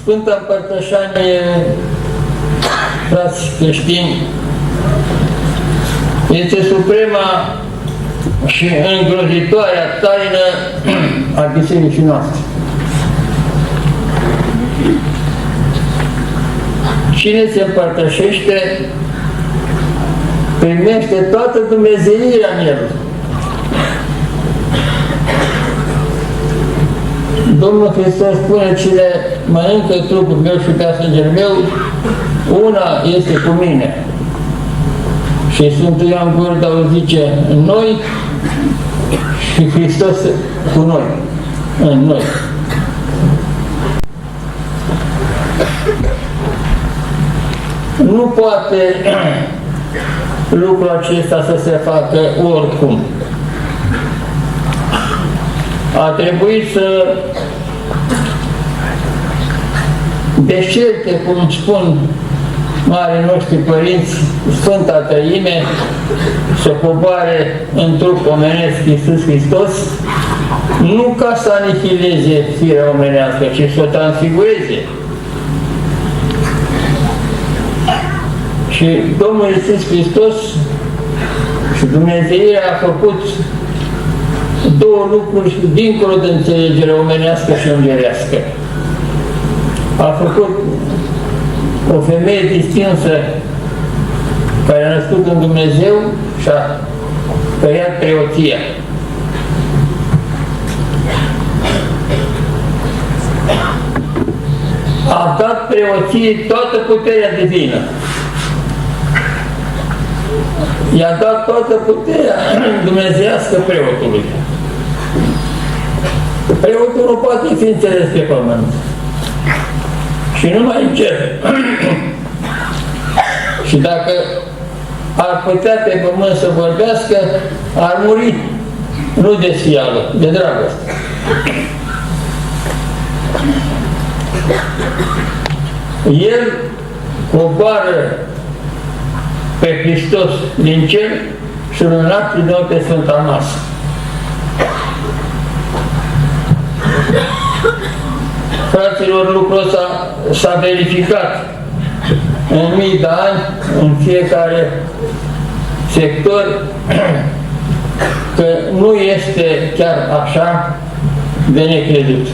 Sfânta Împărtășanie, frați creștini, este suprema și îngrozitoarea taină a bisericii noastre. Cine se împărtășește, primește toată dumnezeirea în el. Domnul Hristos spune, cine mănâncă trupul meu și bea sângele meu, una este cu mine. Și Sfântul Ioan Gură de Aur zice, în noi și Hristos cu noi, în noi. Nu poate lucrul acesta să se facă oricum. A trebuit să deșerte, cum spun marii noștri părinți, Sfânta Trăime, să coboare în trup omenesc Iisus Hristos, nu ca să anihileze firea omenească, ci să o transfigureze. Și Domnul Iisus Hristos și Dumnezeirea a făcut două lucruri dincolo de înțelegerea omenească și îngerească. A făcut o femeie distinsă care a născut în Dumnezeu și a tăiat preoția. A dat preoției toată puterea divină. I-a dat toată puterea dumnezeiască preotului. Preotul nu poate fi înțeles pe pământ. Și numai în cer. Și dacă ar putea pe pământ să vorbească, ar muri, nu de sfială, de dragoste. El coboară pe Hristos din cer și îl înalță din nou pe Sfânta Masă. Fraților, lucrul ăsta s-a verificat în mii de ani, în fiecare sector, că nu este chiar așa de necrezut.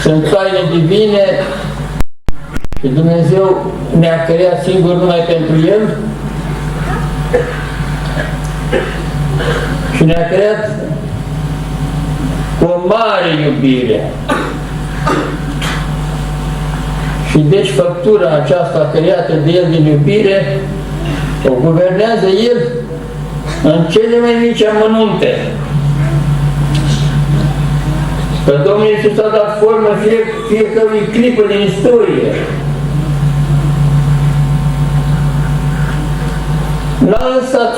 Sunt taine divine și Dumnezeu ne-a creat singur numai pentru El și ne-a creat cu o mare iubire. Și deci făptura aceasta creată de El din iubire o guvernează El în cele mai mici amănunte. Că Domnul Iisus a dat formă fiecărui clipă din istorie. N-a lăsat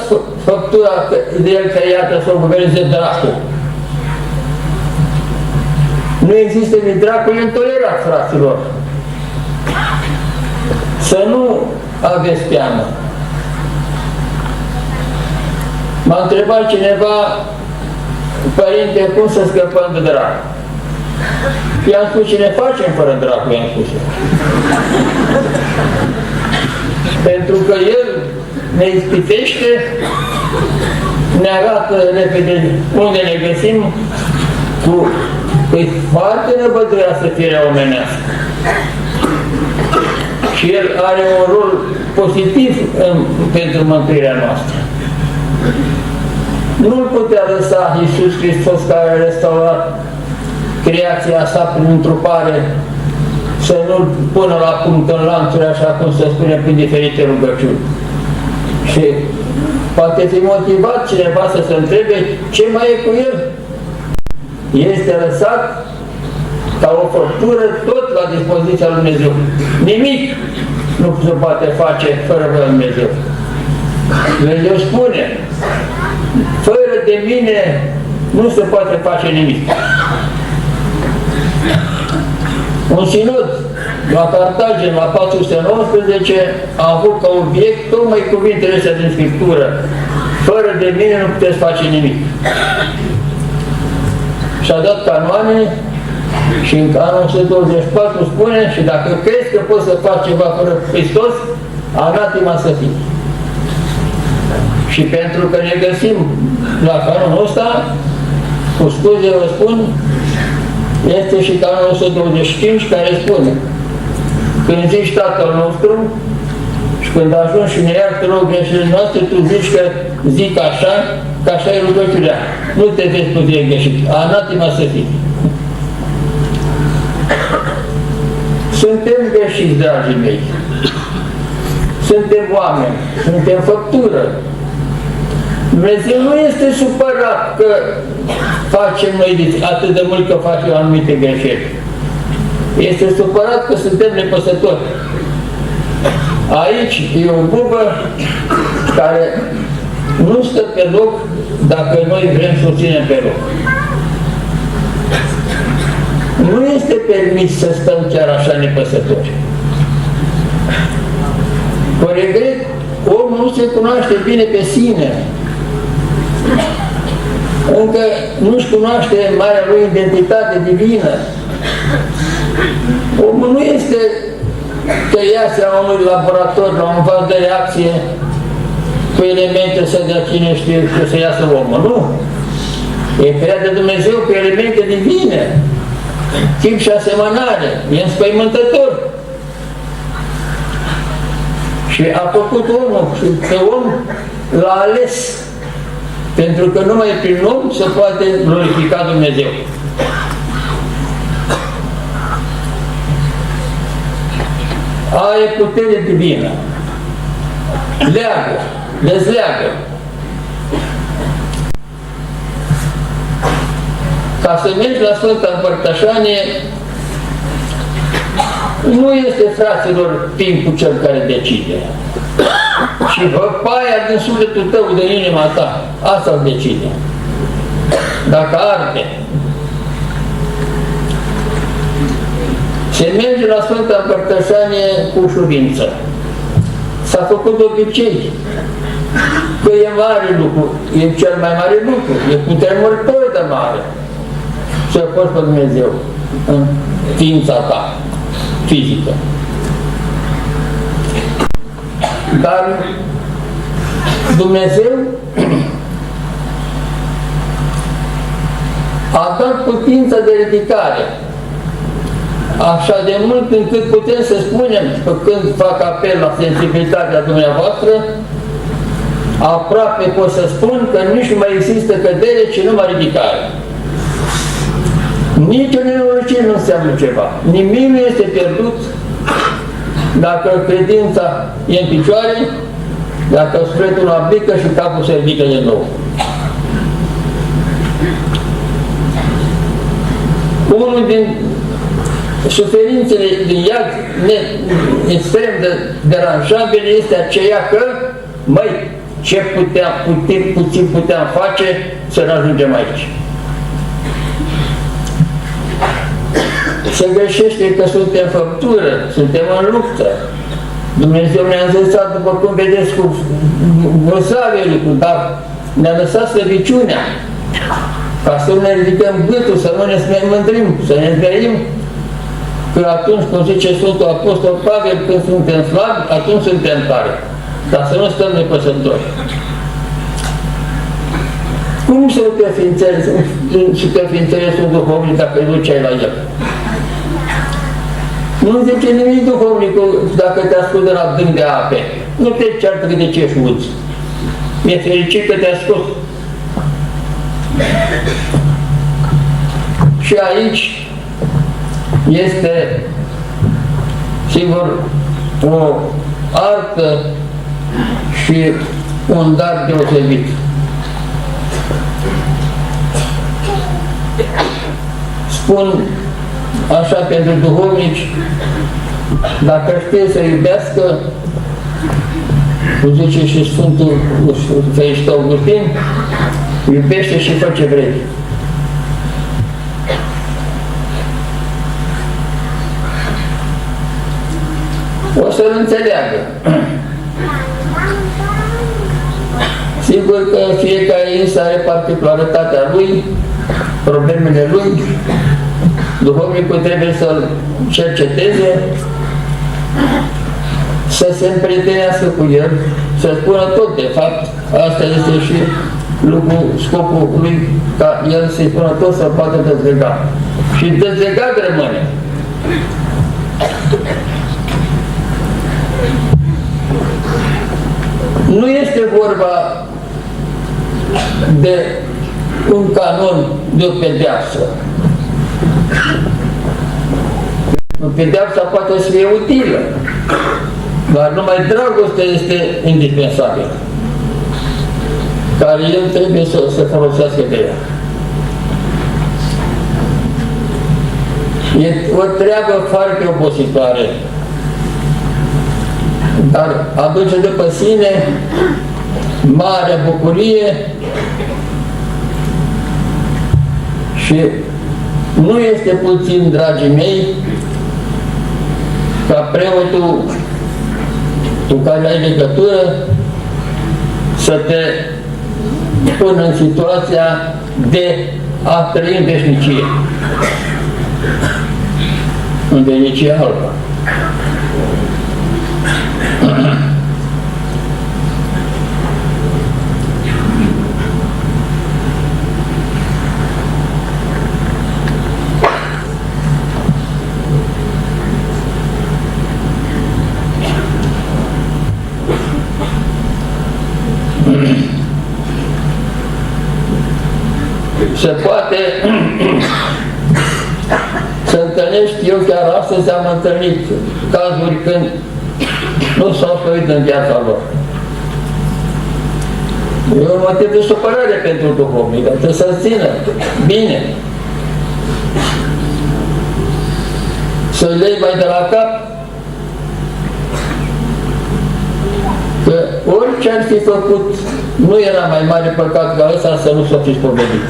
făptura de El creată să o guverneze dracul. Nu există nici dracul intolerat, fraților. Să nu aveți teamă. M-a întrebat cineva, părinte, cum să scăpăm de drac? I-am spus, ce ne facem fără dracu, i-am spus. Pentru că El ne ispitește, ne arată repede unde ne găsim, e foarte năbăduioasă firea omenească. Și El are un rol pozitiv pentru mântuirea noastră. Nu-L putea lăsa Iisus Hristos, care a restaurat creația sa prin întrupare, să nu-L pună la punct în lanțuri, așa cum se spune prin diferite rugăciuni. Și poate fi motivat cineva să se întrebe ce mai e cu El. Este lăsat ca o făptură tot la dispoziția lui Dumnezeu. Nimic nu se poate face fără voia lui Dumnezeu. Dumnezeu spune, fără de mine nu se poate face nimic. Un sinod la Cartagen, la 419, a avut ca obiect tocmai cuvintele astea din Scriptură. Fără de mine nu puteți face nimic. Și-a dat canoane Și în anul 124 spune, și dacă crezi că poți să faci ceva fără Hristos, anatima să fii. Și pentru că ne găsim la canonul ăsta, cu scuze vă spun, este și canonul 125 care spune: când zici Tatăl nostru și când ajungi și ne iartă rog greșelile noastre, tu zici că zic așa, că așa e rugăciunea. Nu te vezi tu de greșit. Anatima să fii. Suntem greșiți, dragii mei. Suntem oameni, suntem făptură. Dumnezeu nu este supărat că facem noi atât de mult că facem anumite greșeli. Este supărat că suntem nepăsători. Aici e o bubă care nu stă pe loc dacă noi vrem să o ținem pe loc. Nu este permis să stăm chiar așa nepăsători. Cu regret, omul nu se cunoaște bine pe sine. Încă nu-și cunoaște marea lui identitate divină. Omul nu este că iasă la unui laborator, la un val de reacție, cu elemente să dea cine știe că să iasă omul. Nu. E creat de Dumnezeu cu elemente divine, chip și asemănare, e înspăimântător. Și a făcut omul și pe om l-a ales, pentru că numai prin om se poate glorifica Dumnezeu. Aia e putere divină. Leagă, dezleagă. Ca să mergi la Sfânta Împărtășanie, nu este, fraților, timpul cel care decide. Și văpaia din sufletul tău, din inima ta, asta îl decide. Dacă arde. Se merge la Sfânta Împărtășanie cu ușurință. S-a făcut de obicei. Că e mare lucru, e cel mai mare lucru, e cutremurător de mare. Să-L poți pe Dumnezeu în ființa ta fizică. Dar Dumnezeu a dat putința de ridicare așa de mult încât putem să spunem că când fac apel la sensibilitatea dumneavoastră, aproape pot să spun că nici nu mai există cădere, ci numai ridicare. Nici o nenorocire nu înseamnă ceva. Nimic nu este pierdut dacă credința e în picioare, dacă sufletul aplică și capul se ridică de nou. Unul din suferințele din iad extrem de deranjabile este aceea că, măi, ce puțin puteam face să ne ajungem aici. Se greșește că suntem făptură, suntem în luptă. Dumnezeu ne-a înzățat, după cum vedeți, cu grosave lucruri, dar ne-a lăsat slăbiciunea ca să nu ne ridicăm gâtul, să nu ne mândrim, să ne zmerim, că atunci, cum zice Sfântul Apostol Pavel, când suntem slabi, atunci suntem tari, dar să nu stăm nepăsători. Cum să te ființezi un duhovnic dacă îi duceai la el? Nu zice nimic duhovnicul dacă te ascunde la dâng de ape. Nu te ceartă că de ce ești uți. Mi-e fericit că te-a scos. Și aici este, sigur, o artă și un dar deosebit. Spun așa pentru duhovnici, dacă știe să iubească, cum zice și Sfântul Fericit Augustin, iubește și fă ce vrei. O să-l înțeleagă. Sigur că fiecare însă are particularitatea lui, problemele lui, Duhovnicul trebuie să-l cerceteze, să se împrietenească cu el, să spună tot de fapt. Asta este și lucrul, scopul lui, ca el să-i spună tot, să poată dezlega. Și dezlegat rămâne. Nu este vorba de un canon, de o pedeapsă. Pedeapsa poate să fie utilă, dar numai dragostea este indispensabilă, care el trebuie să se folosească de ea. E o treabă foarte obositoare, dar aduce după sine mare bucurie și nu este puțin, dragii mei, ca preotul cu care ai legătură să te pună în situația de a trăi în veșnicie, în veșnicie alba. Se poate să întâlnești, eu chiar astăzi am întâlnit cazuri când nu s-au spărit în viața lor. E un motiv de supărare pentru duhovnic, trebuie să țină bine, să-i lei mai de la cap, că orice ar fi făcut, nu era mai mare păcat ca ăsta să nu s-o fi spovedit.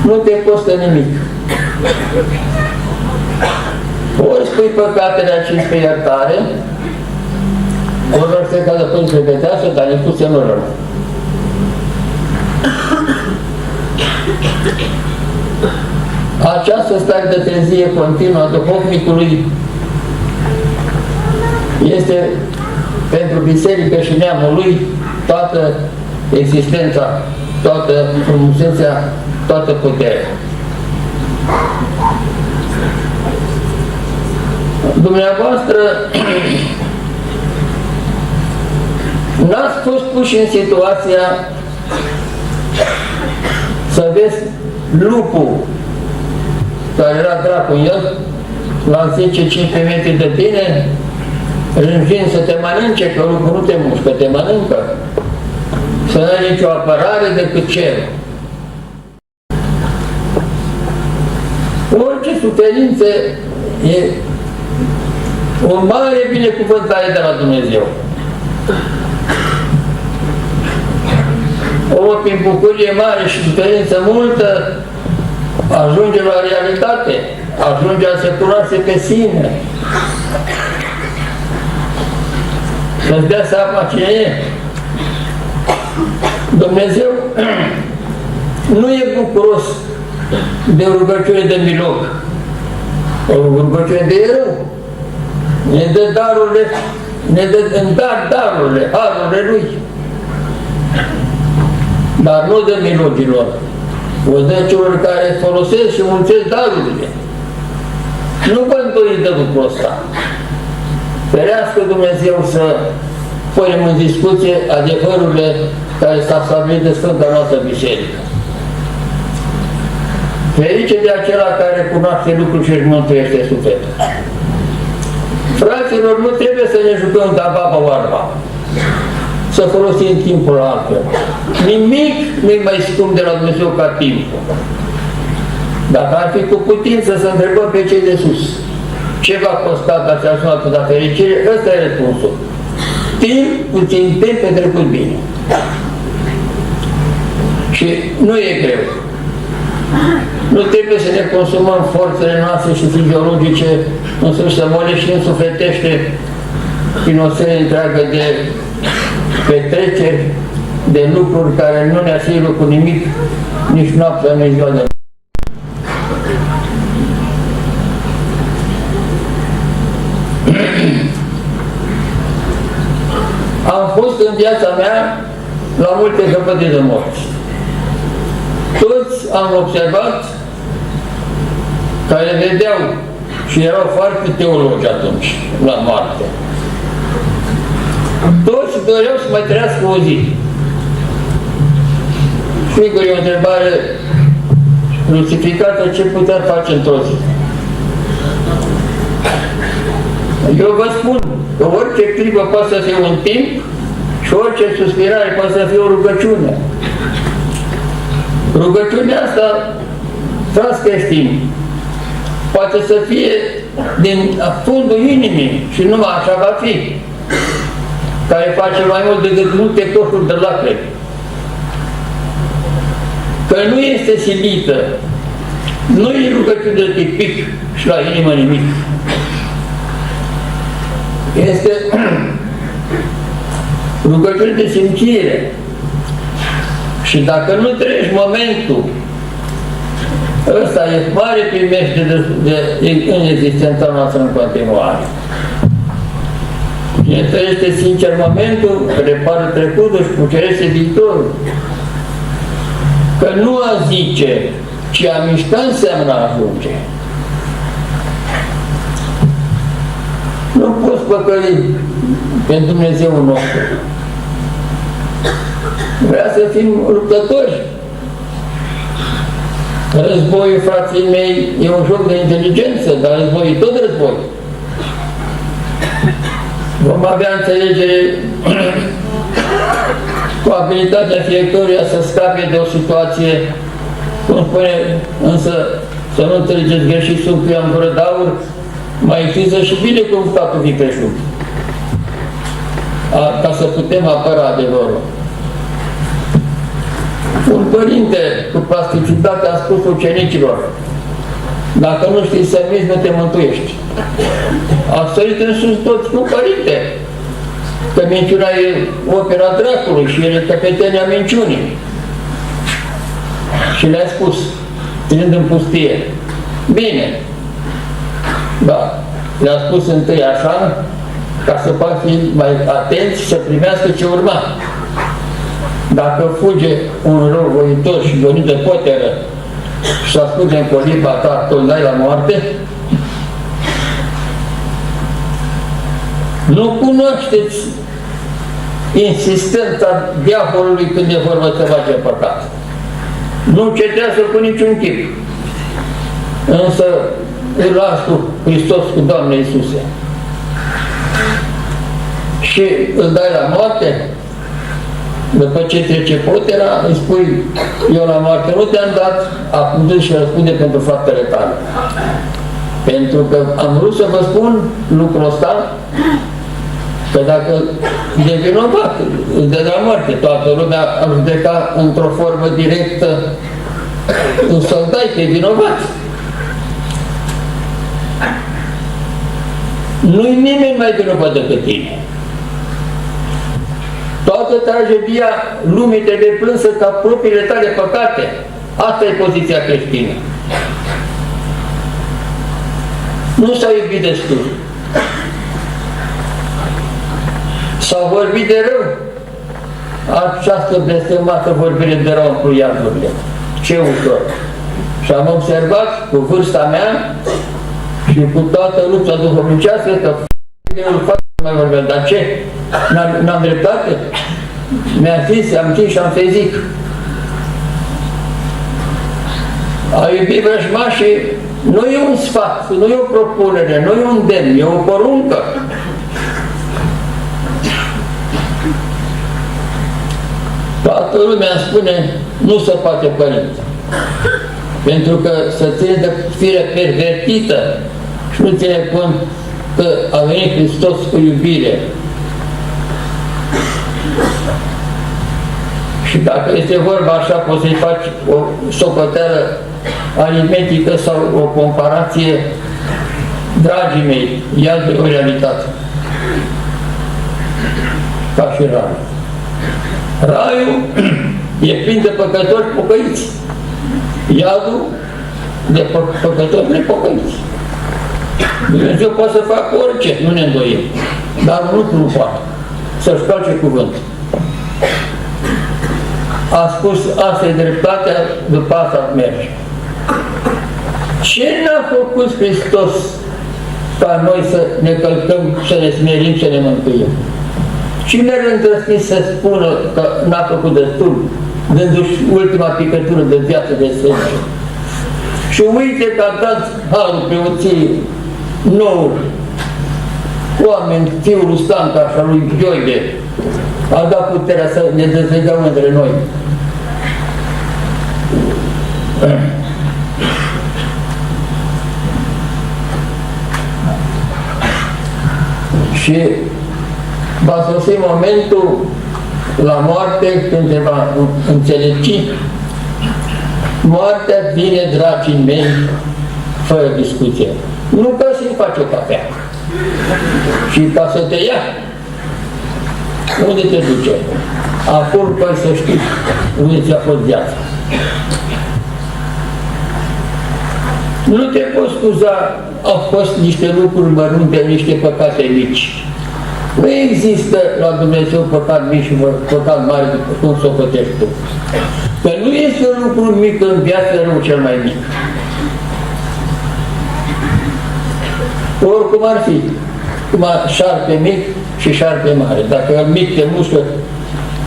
Nu te costă nimic. Ori spui păcatele acelea pe iertare, ori ar fi ca de până să vedească, dar nepuse nu rămân. Această stare de trezie continuă a duhovnicului este pentru biserică și neamul lui toată existența, toată frumusețea, toată puterea. Dumneavoastră n-ați fost puși în situația să vezi lupul care era dracu în el la 10-15 metri de tine, rânjind să te mănânce, că lupul nu te mușcă, te mănâncă, să nu ai nicio apărare decât cerul. Orice suferință e o mare binecuvântare de la Dumnezeu. Omul prin bucurie mare și suferință multă ajunge la realitate, ajunge a se cunoaște pe sine, să-ți dea seama cine e. Dumnezeu nu e bucuros de rugăciune de miloc, o rugăciune de erou. Ne dă darurile, ne dă în dar darurile, harurile Lui. Dar nu dă milogilor, o dă celor care folosesc și mulțesc darurile. Nu pentru îi dă lucrul ăsta. Ferească Dumnezeu să punem în discuție adevărurile care s-a stabilit de Sfânta noastră Biserică. Ferice de acela care cunoaște lucrul și își mântuiește sufletul. Fraților, nu trebuie să ne jucăm de baba oarba, să folosim timpul altfel. Nimic nu-i mai scump de la Dumnezeu ca timpul. Dacă ar fi cu putință să întrebăm pe cei de sus, ce v-a costat ați ajuns atâta fericire, ăsta e răspunsul. Timp, puțin timp petrecut bine. Și nu e greu. Nu trebuie să ne consumăm forțele noastre și fiziologice, însuși să molești și însufletește prin o serie întreagă de petreceri, de lucruri care nu ne asigură cu nimic, nici noaptea, nici ziua de Am fost în viața mea la multe căpătări de morți. Toți am observat care vedeau și erau foarte teologi atunci, la moarte. Toți doreau să mai trăiască o zi. Sigur, e o întrebare justificată, ce putea face într-o zi. Eu vă spun că orice clipă poate să fie un timp și orice suspirare poate să fie o rugăciune. Rugăciunea asta, frați creștini, poate să fie din fundul inimii și numai așa va fi, care face mai mult decât multe coșuri de lacrimi. Că nu este silită, nu e rugăciune de tipic și la inimă nimic. Este rugăciune de simțire. Și dacă nu treci momentul, ăsta e mare primește în existența noastră în continuare. Cine trăiește sincer momentul, repară trecutul și cucerește viitorul. Că nu a zice, ci a mișca înseamnă a ajunge. Nu poți păcăli pe Dumnezeul nostru. Vrea să fim luptători. Războiul, frații mei, e un joc de inteligență, dar războiul e tot război. Vom avea înțelegere cu abilitatea fiecăruia să scape de o situație, cum spune, însă să nu înțelegeți greșit, sunt eu în gură de aur, mai există și binecuvântatul vipreșul, ca să putem apăra adevărul. Un părinte cu plasticitate a spus ucenicilor, dacă nu știi să miști, nu te mântuiești. A sărit în sus toți cu părinte, că minciuna e opera dracului și el e căpetenia minciunii. Și le-a spus, ținând în pustie, bine, da, le-a spus întâi așa, ca să poată fi mai atenți și să primească ce urma. Dacă fuge un rău voitor și gonit de poteră și să ascunde în coliba ta, tu dai la moarte, nu cunoașteți insistența diavolului când e vorba să face păcat. Nu cetează cu niciun chip. Însă îl las cu Hristos, cu Doamne Iisuse. Și îl dai la moarte, după ce trece potera, îi spui, eu la moarte nu te-am dat, acum dă și răspunde pentru faptele tale. Pentru că am vrut să vă spun lucrul ăsta, că dacă e vinovat, de la moarte, toată lumea ar judeca într-o formă directă, să-l dai pe vinovat. Nu-i nimeni mai vinovat decât tine. Toată tragedia lumii trebuie plânsă ca propriile tale păcate. Asta e poziția creștină. Nu s-au iubit destul. S-au vorbit de rău. Această blestemată vorbire de rău cu iarburile. Ce ușor. Și am observat cu vârsta mea și cu toată lupta duhovnicească că mai vorbea, dar ce? N-am dreptate? Mi-a zis, am zis și am să zic. A iubi vrăjmașii nu e un sfat, nu e o propunere, nu e un demn, e o poruncă. Toată lumea îmi spune, nu se poate, părinte. Pentru că să ține de fire pervertită și nu ține cont că a venit Hristos cu iubire. Și dacă este vorba așa, poți să-i faci o socoteală aritmetică sau o comparație, dragii mei, iată o realitate. Ca și raiul. Raiul e plin de păcători pocăiți. Iadul de păcători nepocăiți. Dumnezeu poate să facă orice, nu ne îndoim. Dar un lucru nu poate. să-și face cuvânt. A spus, asta e dreptatea, după asta merge. Ce n-a făcut Hristos ca noi să ne călcăm, să ne smerim, să ne mântuim? Cine ar îndrăzni să spună că n-a făcut destul, dându-și ultima picătură de viață de sânge? Și uite că a dat harul preoției nou, oameni, fiul lui Stanca și al lui Gheorghe, a dat puterea să ne dezlegăm între noi. Și va sosi momentul la moarte când se va înțelegi. Moartea vine, dragii mei, fără discuție. Nu ca să-i faci o cafea, și ca să te ia. Unde te duce? Acolo păi să știi unde ți-a fost viața. Nu te poți scuza, au fost niște lucruri mărunte, niște păcate mici. Nu există la Dumnezeu păcat mic și păcat mare, cum să o pătești tu. Că nu este un lucru mic în viață, rău cel mai mic. Oricum ar fi, cum șarpe mic și șarpe mare. Dacă el mic te mușcă,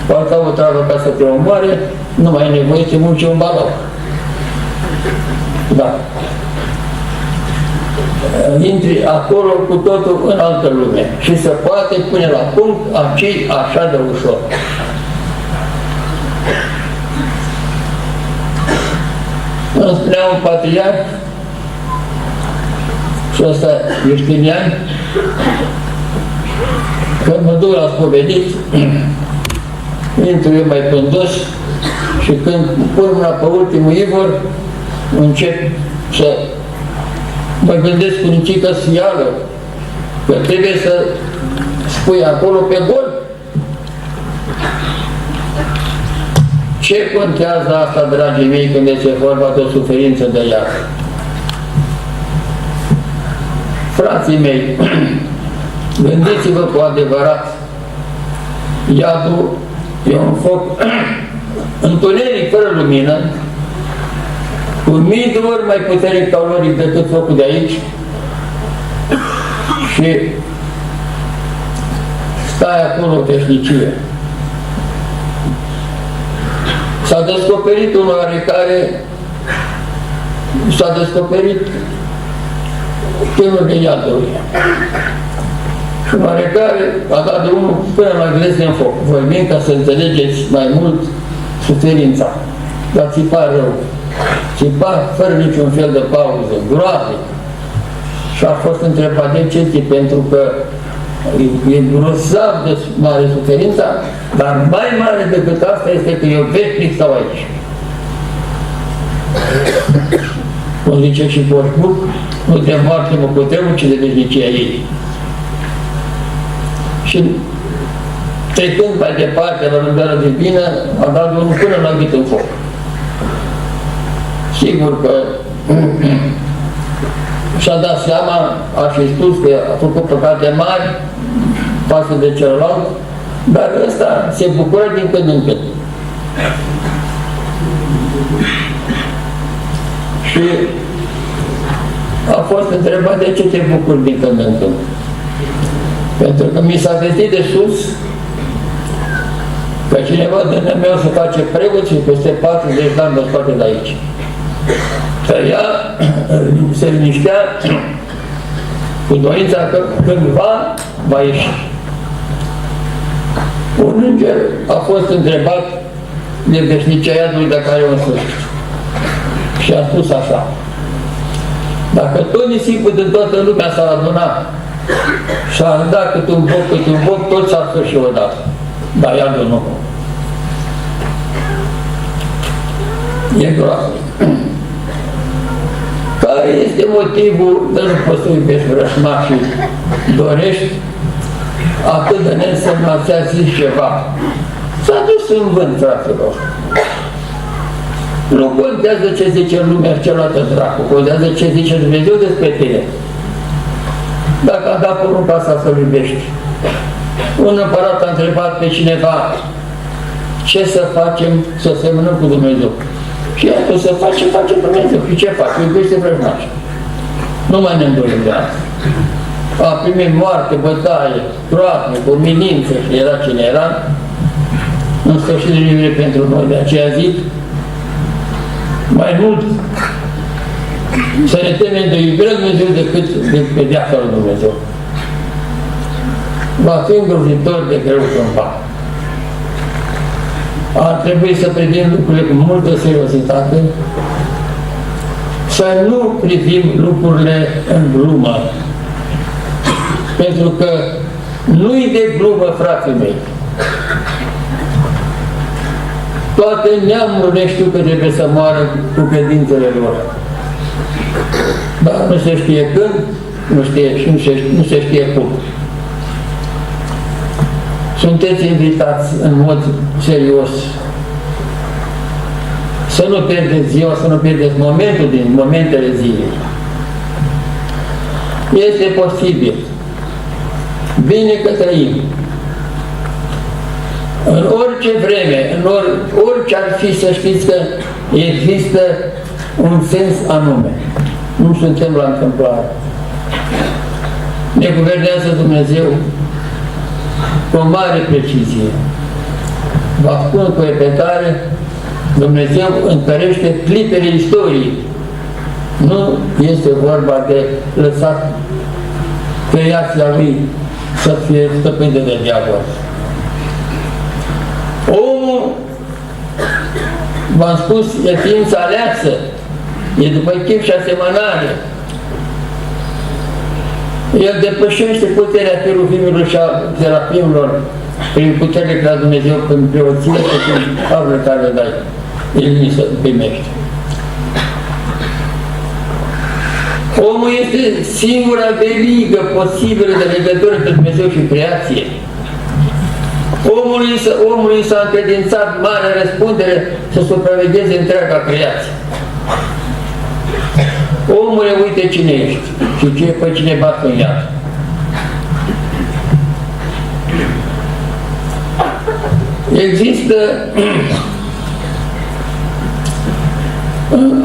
poate o travă ca să te omoare, nu mai e nevoie să munci un balau. Da. Intri acolo cu totul în altă lume și se poate pune la punct acei așa de ușor. Îmi spunea un patriarh, și ăsta Iustinian, când mă duc la spovedit, intru eu mai pândos și când pun mâna pe ultimul ivor, încep să mă gândesc cu nicică sfială, că trebuie să spui acolo pe gol. Ce contează asta, dragii mei, când este vorba de o suferință de iad? Frații mei, gândiți-vă cu adevărat, iadul e un foc întuneric fără lumină, cu mii de ori mai puternic caloric decât focul de aici, și stai acolo o veșnicie. S-a descoperit un oarecare, s-a descoperit chelul de iadului. Și un oarecare a dat drumul până la glezne în foc. Vorbim ca să înțelegeți mai mult suferința, dar țipa rău. Țipa fără niciun fel de pauză, groaznic. Și a fost întrebat de ce ții, pentru că e grozav de mare suferința, dar mai mare decât asta este că eu veșnic stau aici. Cum zice și Borșbuc, nu de moarte mă putem, ci de veșnicia ei. Și trecând mai departe la rândarea divină, a dat unul până la gât în foc. Sigur că și-a dat seama, a și spus că a făcut păcate mari față de celălalt, dar ăsta se bucură din când în când. Și a fost întrebat de ce te bucuri din când în când. Pentru că mi s-a vestit de sus că cineva din meu se face preot și peste 40 de ani mă scoate de aici. Că ea se liniștea cu dorința că cândva va ieși. Un înger a fost întrebat de veșnicia iadului de care o sfârșit. Și a spus așa: dacă tot nisipul din toată lumea s-ar aduna și ar da cât un boc, tot s-ar sfârși odată. Dar iadul nu. E groaznic. Care este motivul de nu poți să iubești vrășmașii, dorești atât de neînsemnat, ți-a zis ceva? S-a dus în vânt, fraților. Nu contează ce zice lumea și celălalt dracu, contează ce zice Dumnezeu despre tine. Dacă a dat porunca asta să-L iubești, Un împărat a întrebat pe cineva ce să facem să semănăm cu Dumnezeu. Și a spus să faci ce face Dumnezeu. Și ce faci? Iubește vrăjmaș. Nu mai ne îndorim de asta. A primit moarte, bătaie, groaznic, umilință și era cine era. În sfârșit de iubire pentru noi. De aceea zic, mai mult să ne temem de iubirea Dumnezeu decât de pedeapsa lui Dumnezeu. Va fi îngrozitor de greu câmpa. Ar trebui să privim lucrurile cu multă seriozitate, să nu privim lucrurile în glumă. Pentru că nu-i de glumă, frații mei. Toate neamurile știu că trebuie să moară cu credințele lor. Dar nu se știe când, nu se știe cum. Sunteți invitați în mod serios să nu pierdeți ziua, să nu pierdeți momentul din momentele zilei. Este posibil. Bine că trăim. În orice vreme, în orice ar fi, să știți că există un sens anume. Nu suntem la întâmplare. Ne guvernează Dumnezeu cu o mare precizie. Vă spun cu repetare, Dumnezeu întărește clipele istoriei. Nu este vorba de lăsat creația Lui să fie stăpânită de diavol. Omul, v-am spus, e ființa aleasă, e după chip și asemănare. El depășește puterea cheruvimilor și a serafimilor prin puterea de la Dumnezeu, prin preoție și prin fabră care le dai. El nu se primește. Omul este singura verigă posibilă de legătură între Dumnezeu și creație. Omului s-a încredințat mare răspundere să supravegheze întreaga creație. Omule, uite cine ești și pe cine bat în iad. Există,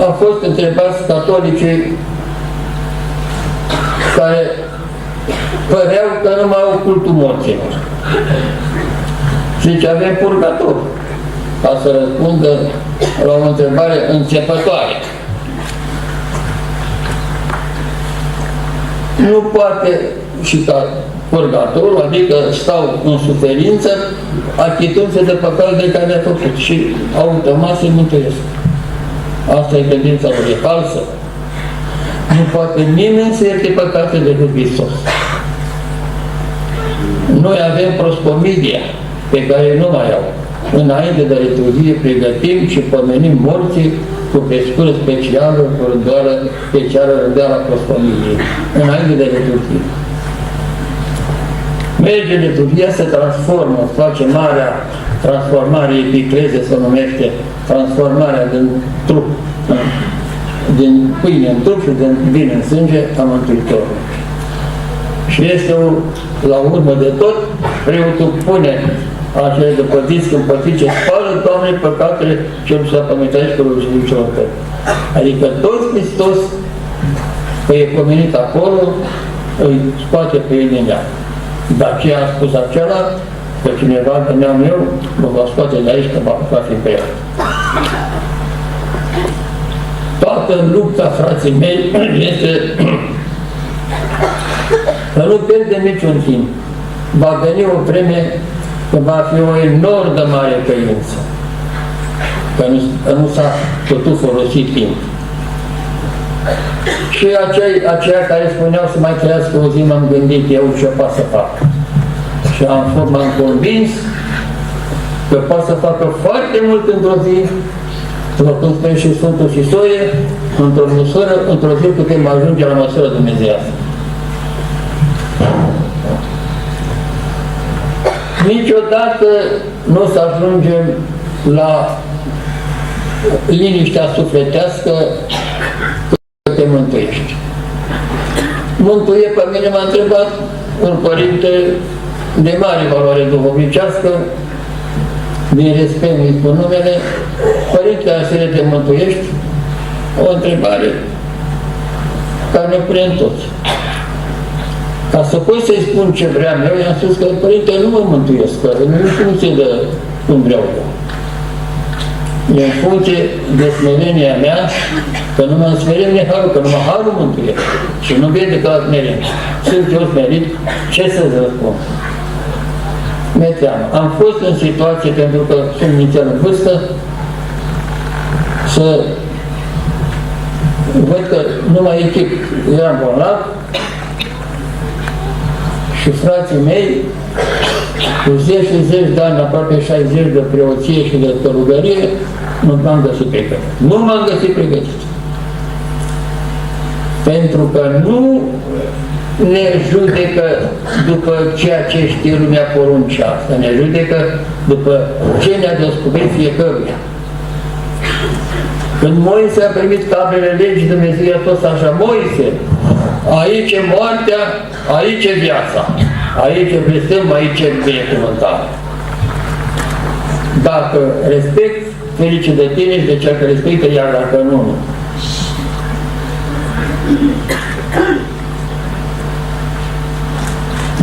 au fost întrebați catolicii care păreau că nu mai au cultul morților. Zice, avem purgator, ca să răspundă la o întrebare începătoare. Nu poate și ca purgatorul, adică stau în suferință, achitându-se de păcatul de care le-a făcut și automat se mântuiesc. Asta e credința lor, e falsă. Nu poate nimeni să ierte păcatele decât Hristos. Noi avem proscomidia, pe care nu mai au. Înainte de liturghie pregătim și pomenim morții cu prescură specială, cu rânduială specială, rânduiala proscomidiei. Înainte de liturghie. Merge liturghia, se transformă, face marea transformare, epicleze se numește, transformarea din trup, din pâine în trup și din vin în sânge a Mântuitorului. Și este la urmă de tot, preotul pune acele dăpătiți când pătice, spală, Doamne, păcatele celor s-a pământat și călugii celor tăi. Adică tot Hristos, că e pomenit acolo, îi scoate pe ei din ea. Dar ce a spus acela, că cineva de neam eu, mă va scoate de aici, că va fi pe el. Toată lupta, frații mei, este să nu pierdem niciun timp. Va veni o vreme că va fi o enorm de mare căință, că nu s-a putut folosi timp. Și aceia care spuneau să mai trăiască o zi, m-am gândit eu ce pot să fac. Și m-am convins că pot să facă foarte mult într-o zi, după cum spune și Sfântul Sisoie, într-o zi putem ajunge la măsură dumnezeiască. Niciodată nu o să ajungem la liniștea sufletească că te mântuiești. Mântuie, pe mine m-a întrebat un părinte de mare valoare duhovnicească, din respect îi spun numele, Părinte Arsenie te mântuiești? O întrebare care ne pune toți. Ca să pot să-i spun ce vreau eu, i-am spus că Părinte nu mă mântuiesc, că nu în funcție de cum vreau eu. E în funcție de smerenia mea, că numai în smerenie harul, că numai harul mântuiește. Și nu vede că la smerenie. Sunt eu smerit, ce să-ți răspund? Mi-e teamă. Am fost în situație, pentru că sunt inițial în vârstă, să văd că numai echip eram bolnav și frații mei, cu 10 și 10 de ani, aproape 60 de preoție și de călugărie, nu m-am găsit pregătit. Nu m-am găsit pregătit. Pentru că nu ne judecă după ceea ce știe lumea poruncească, ne judecă după ce ne-a descoperit fiecăruia. Când Moise a primit tablele legii, Dumnezeu i-a spus așa: Moise, aici e moartea, aici e viața, aici e blestem, aici e binecuvântare. Dacă respect, ferice de tine și de cel care respectă, iar dacă nu, nu.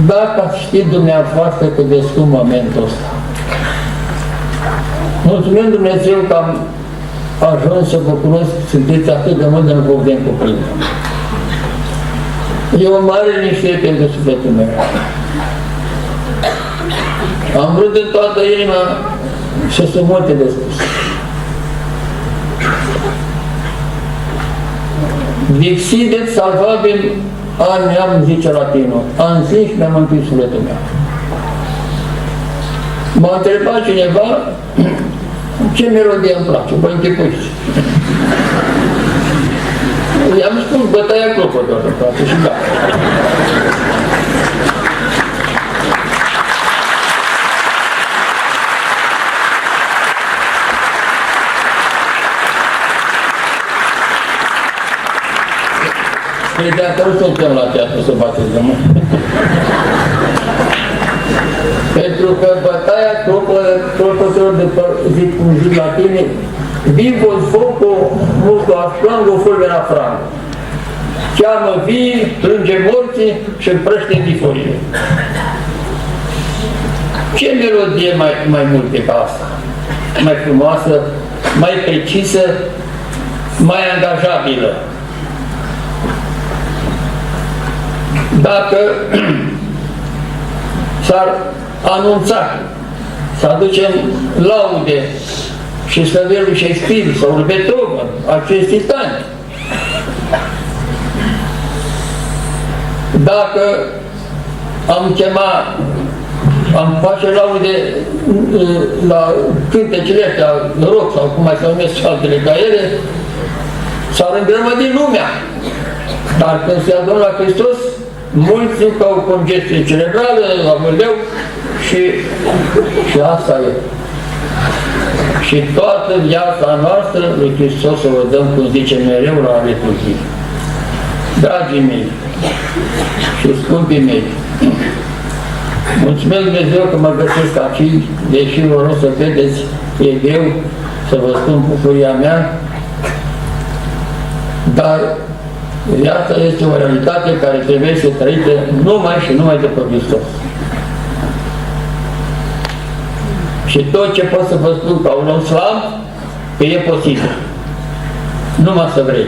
Dacă ați știt dumneavoastră cât de scump momentul ăsta. Mulțumim Dumnezeu că am ajuns să vă cunosc, sunteți atât de mult de nu vă vedem cu prima. E o mare liniște pentru sufletul meu. Am vrut în toată inima și sunt multe de spus. Vixidet salvabil am zice latinul. Am zis și mi-am mântuit sufletul meu. M-a întrebat cineva ce melodie îmi place, vă închipuiți. I-am spus Bătaia Clopotelor îmi place și da. Păi dacă nu suntem la teatru să bateți de mână. Pentru că Bătaia Clopotelor, zic cum zic la tine, vivos foco, multo aflango, fulvera frango. Cheamă vii, plânge morții și împrăște diforile. Ce melodie mai multe ca asta? Mai frumoasă, mai precisă, mai angajabilă. Dacă s-ar anunța să aducem laude și slăviri lui Shakespeare sau lui Beethoven, acești titani, dacă am face laude la cântecele astea, rock sau cum mai se numesc și altele ca ele, s-ar îngrămădi lumea. Dar când se adună la Hristos, mulți zic că au congestie cerebrală, la mândeu și asta e. Și toată viața noastră lui Hristos să o dăm, cum zice mereu la liturghie. Dragii mei și scumpii mei, mulțumesc Dumnezeu că mă găsesc aici, deși vă rog să vedeți, e greu să vă spun bucuria mea, dar viața este o realitate care trebuie să trăită numai și numai după Hristos. Și tot ce pot să vă spun ca un om slab, că e posibil. Numai să vrei.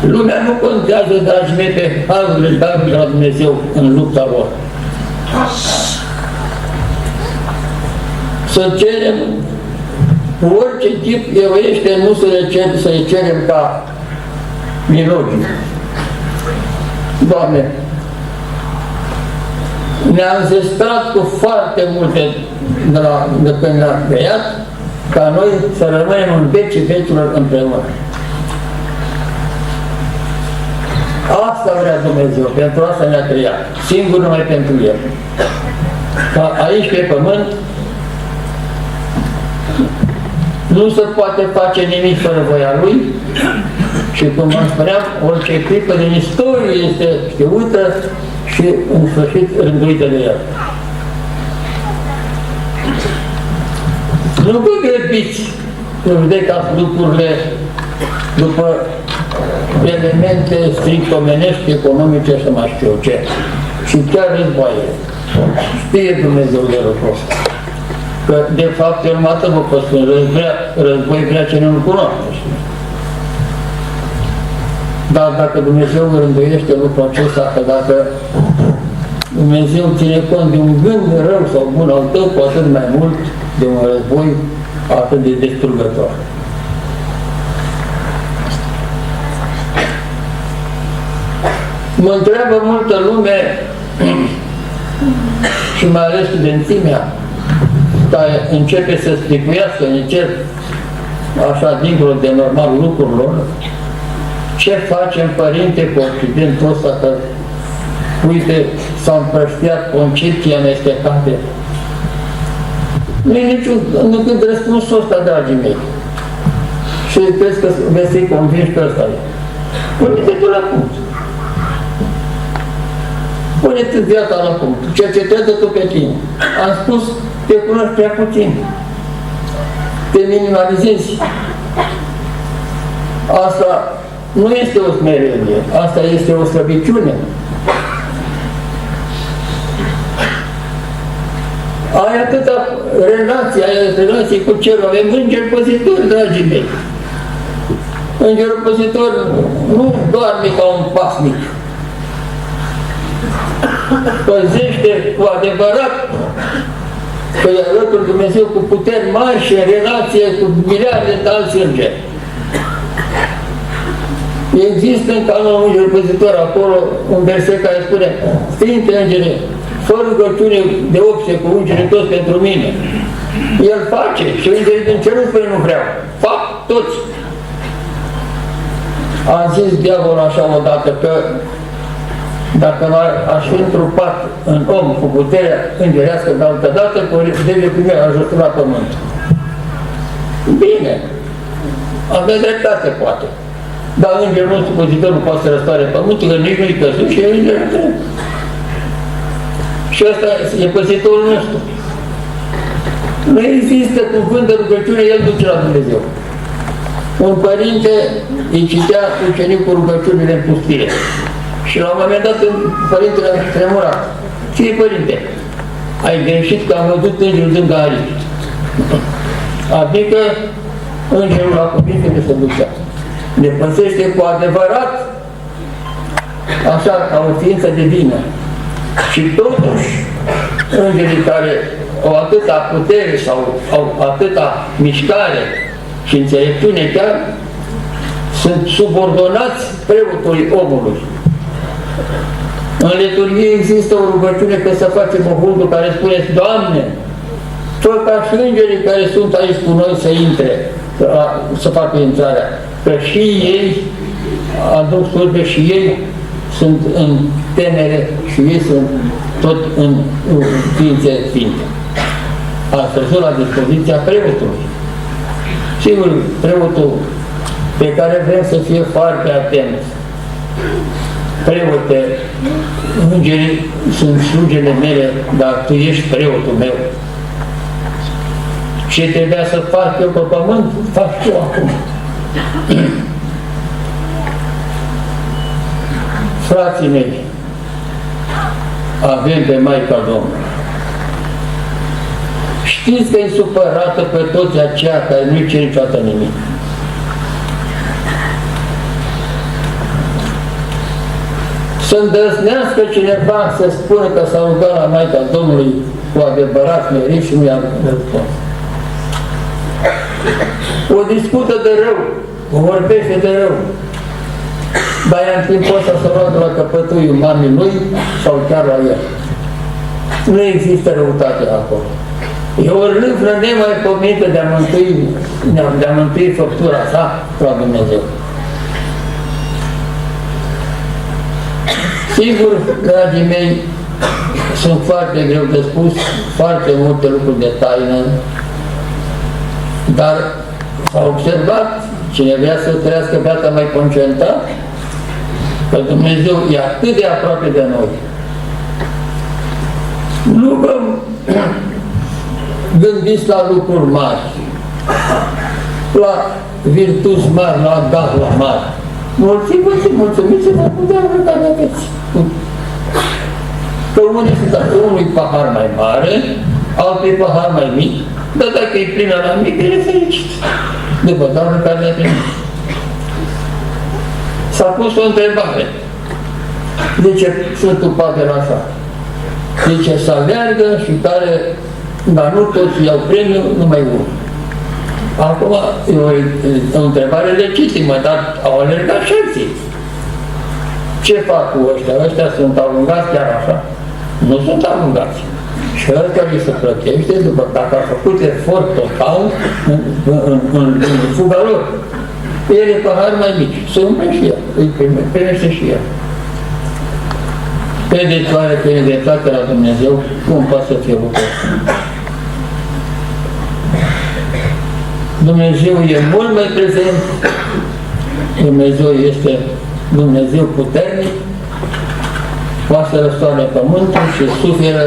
Lumea nu contează, dragii mei, pe harurile darurile la Dumnezeu în lupta lor. Să cerem cu orice tip eroiește, nu să le cerem ca milogii. Doamne, ne-a înzestrat cu foarte multe de când ne-a creat, ca noi să rămânem în vecii vecilor împreună. Asta vrea Dumnezeu, pentru asta ne-a creat, singur numai pentru El. Ca aici pe pământ nu se poate face nimic fără voia Lui și, cum vă spuneam, orice clipă din istorie este știută și în sfârșit rânduită de El. Nu vă grăbiți să judecați lucrurile după elemente strict omenești, economice și mai știu ce. Și chiar războaie. Știe Dumnezeu de lucrul ăsta. Că, de fapt, eu numai atât vă pot spune, război vrea cine nu cunoaște. Dar dacă Dumnezeu rânduiește lucrul acesta, că dacă Dumnezeu ține cont de un gând rău sau bun al tău, cu atât mai mult de un război atât de destrugător. Mă întreabă multă lume și mai ales studențimea, care începe să stricuiască încet, așa, dincolo de normalul lucrurilor, ce facem, părinte, cu Occidentul ăsta, că, uite, s-a împrăștiat concepția amestecate. Nu-i niciun, nu când răspunsul ăsta, dragii mei. Și crezi că veți fi convinși că ăsta e. Pune-te tu la punct. Pune-te viața la punct. Cercetează tu pe tine. Am spus, te cunoști prea puțin. Te minimalizezi. Asta nu este o smerenie, asta este o slăbiciune. Ai atâta relație cu cerul, avem îngeri păzitori, dragii mei. Îngerul păzitor nu doarme ca un pasnic. Păzește cu adevărat că e alături Dumnezeu cu puteri mari și în relație cu miliarde de alți îngeri. Există în canonul Îngerul Păzitor acolo un verset care spune: Sfinte Îngere, fă rugăciune de opție cu îngerii toți pentru mine. El face și îngerii din cer nu spune nu vreau. Fac toți. A zis diavolul așa odată că dacă aș fi întrupat în om cu puterea îngerească de altă dată, deve primi ajutor la pământ. Bine, avea dreptate, poate. Dar îngerul nostru păzitor nu poate să răstoare pământul, că nici nu-i căzut și e îngerul trebuie. Și ăsta e păzitorul nostru. Nu există cuvânt de rugăciune, el duce la Dumnezeu. Un părinte îi citea ucenicul rugăciunile în pustie. Și la un moment dat părintele a tremurat. Ce-i, părinte? Ai greșit că am văzut îngerul dând aripi. Adică îngerul la cuvinte de se ducea. Ne păsește cu adevărat așa ca o ființă divină. Și totuși îngerii care au atâta putere sau au atâta mișcare și înțelepciune chiar sunt subordonați preotului omului. În liturghie există o rugăciune că să facem o huldu care spune: Doamne, fă ca și îngerii care sunt aici cu noi să intre, să facă intrarea. Că și ei aduc slujbe și ei sunt în temere și ei sunt tot în ființe sfinte. Asta este la dispoziția preotului. Sigur, preotul pe care vrem să fie foarte atent. Preote, îngerii sunt slugele mele, dar tu ești preotul meu. Ce trebuia să fac eu pe pământ, fac eu acum. Frații mei, avem pe Maica Domnului. Știți că e supărată pe toți aceia care nu-i cer niciodată nimic. Să îndrăznească cineva să spună că s-a rugat la Maica Domnului cu adevărat smerit și nu i-a răspuns. O discută de rău, o vorbește de rău, dar ea în timpul ăsta să roagă la căpătâiul mamei lui sau chiar la el. Nu există răutate acolo. E o râvnă nemaipomenită de a mântui făptura sa la Dumnezeu. Sigur, dragii mei, sunt foarte greu de spus, foarte multe lucruri de taină, dar s-a observat, cine vrea să trăiască viața mai concentrat, că Dumnezeu e atât de aproape de noi. gândiți la lucruri mari, la virtuți mari, la dar la mari. Mulțumiți-vă, puteam care aveți. Că unii sunt așa, unui pahar mai mare, altui pahar mai mic, dar dacă e plină la mic, e fericit. După doamne care le-a primit. S-a pus o întrebare. Zice Sfântul Pavel așa. Zice să aleargă și care, dar nu toți iau premiul, numai unul. Acum e o întrebare legitimă, dar au alergat și alții. Ce fac cu ăștia? Ăștia sunt alungați chiar așa? Nu sunt alungați. Și ăsta li se plătește după dacă a făcut efort total în fuga lor. El e pahar mai mic, se umple și el, îi primește și el. Pedetoare, penetrate la Dumnezeu, cum poate să fie lucrul ăsta? Dumnezeu e mult mai prezent, Dumnezeu este Dumnezeu puternic, poate să răstoarne pământul și suferă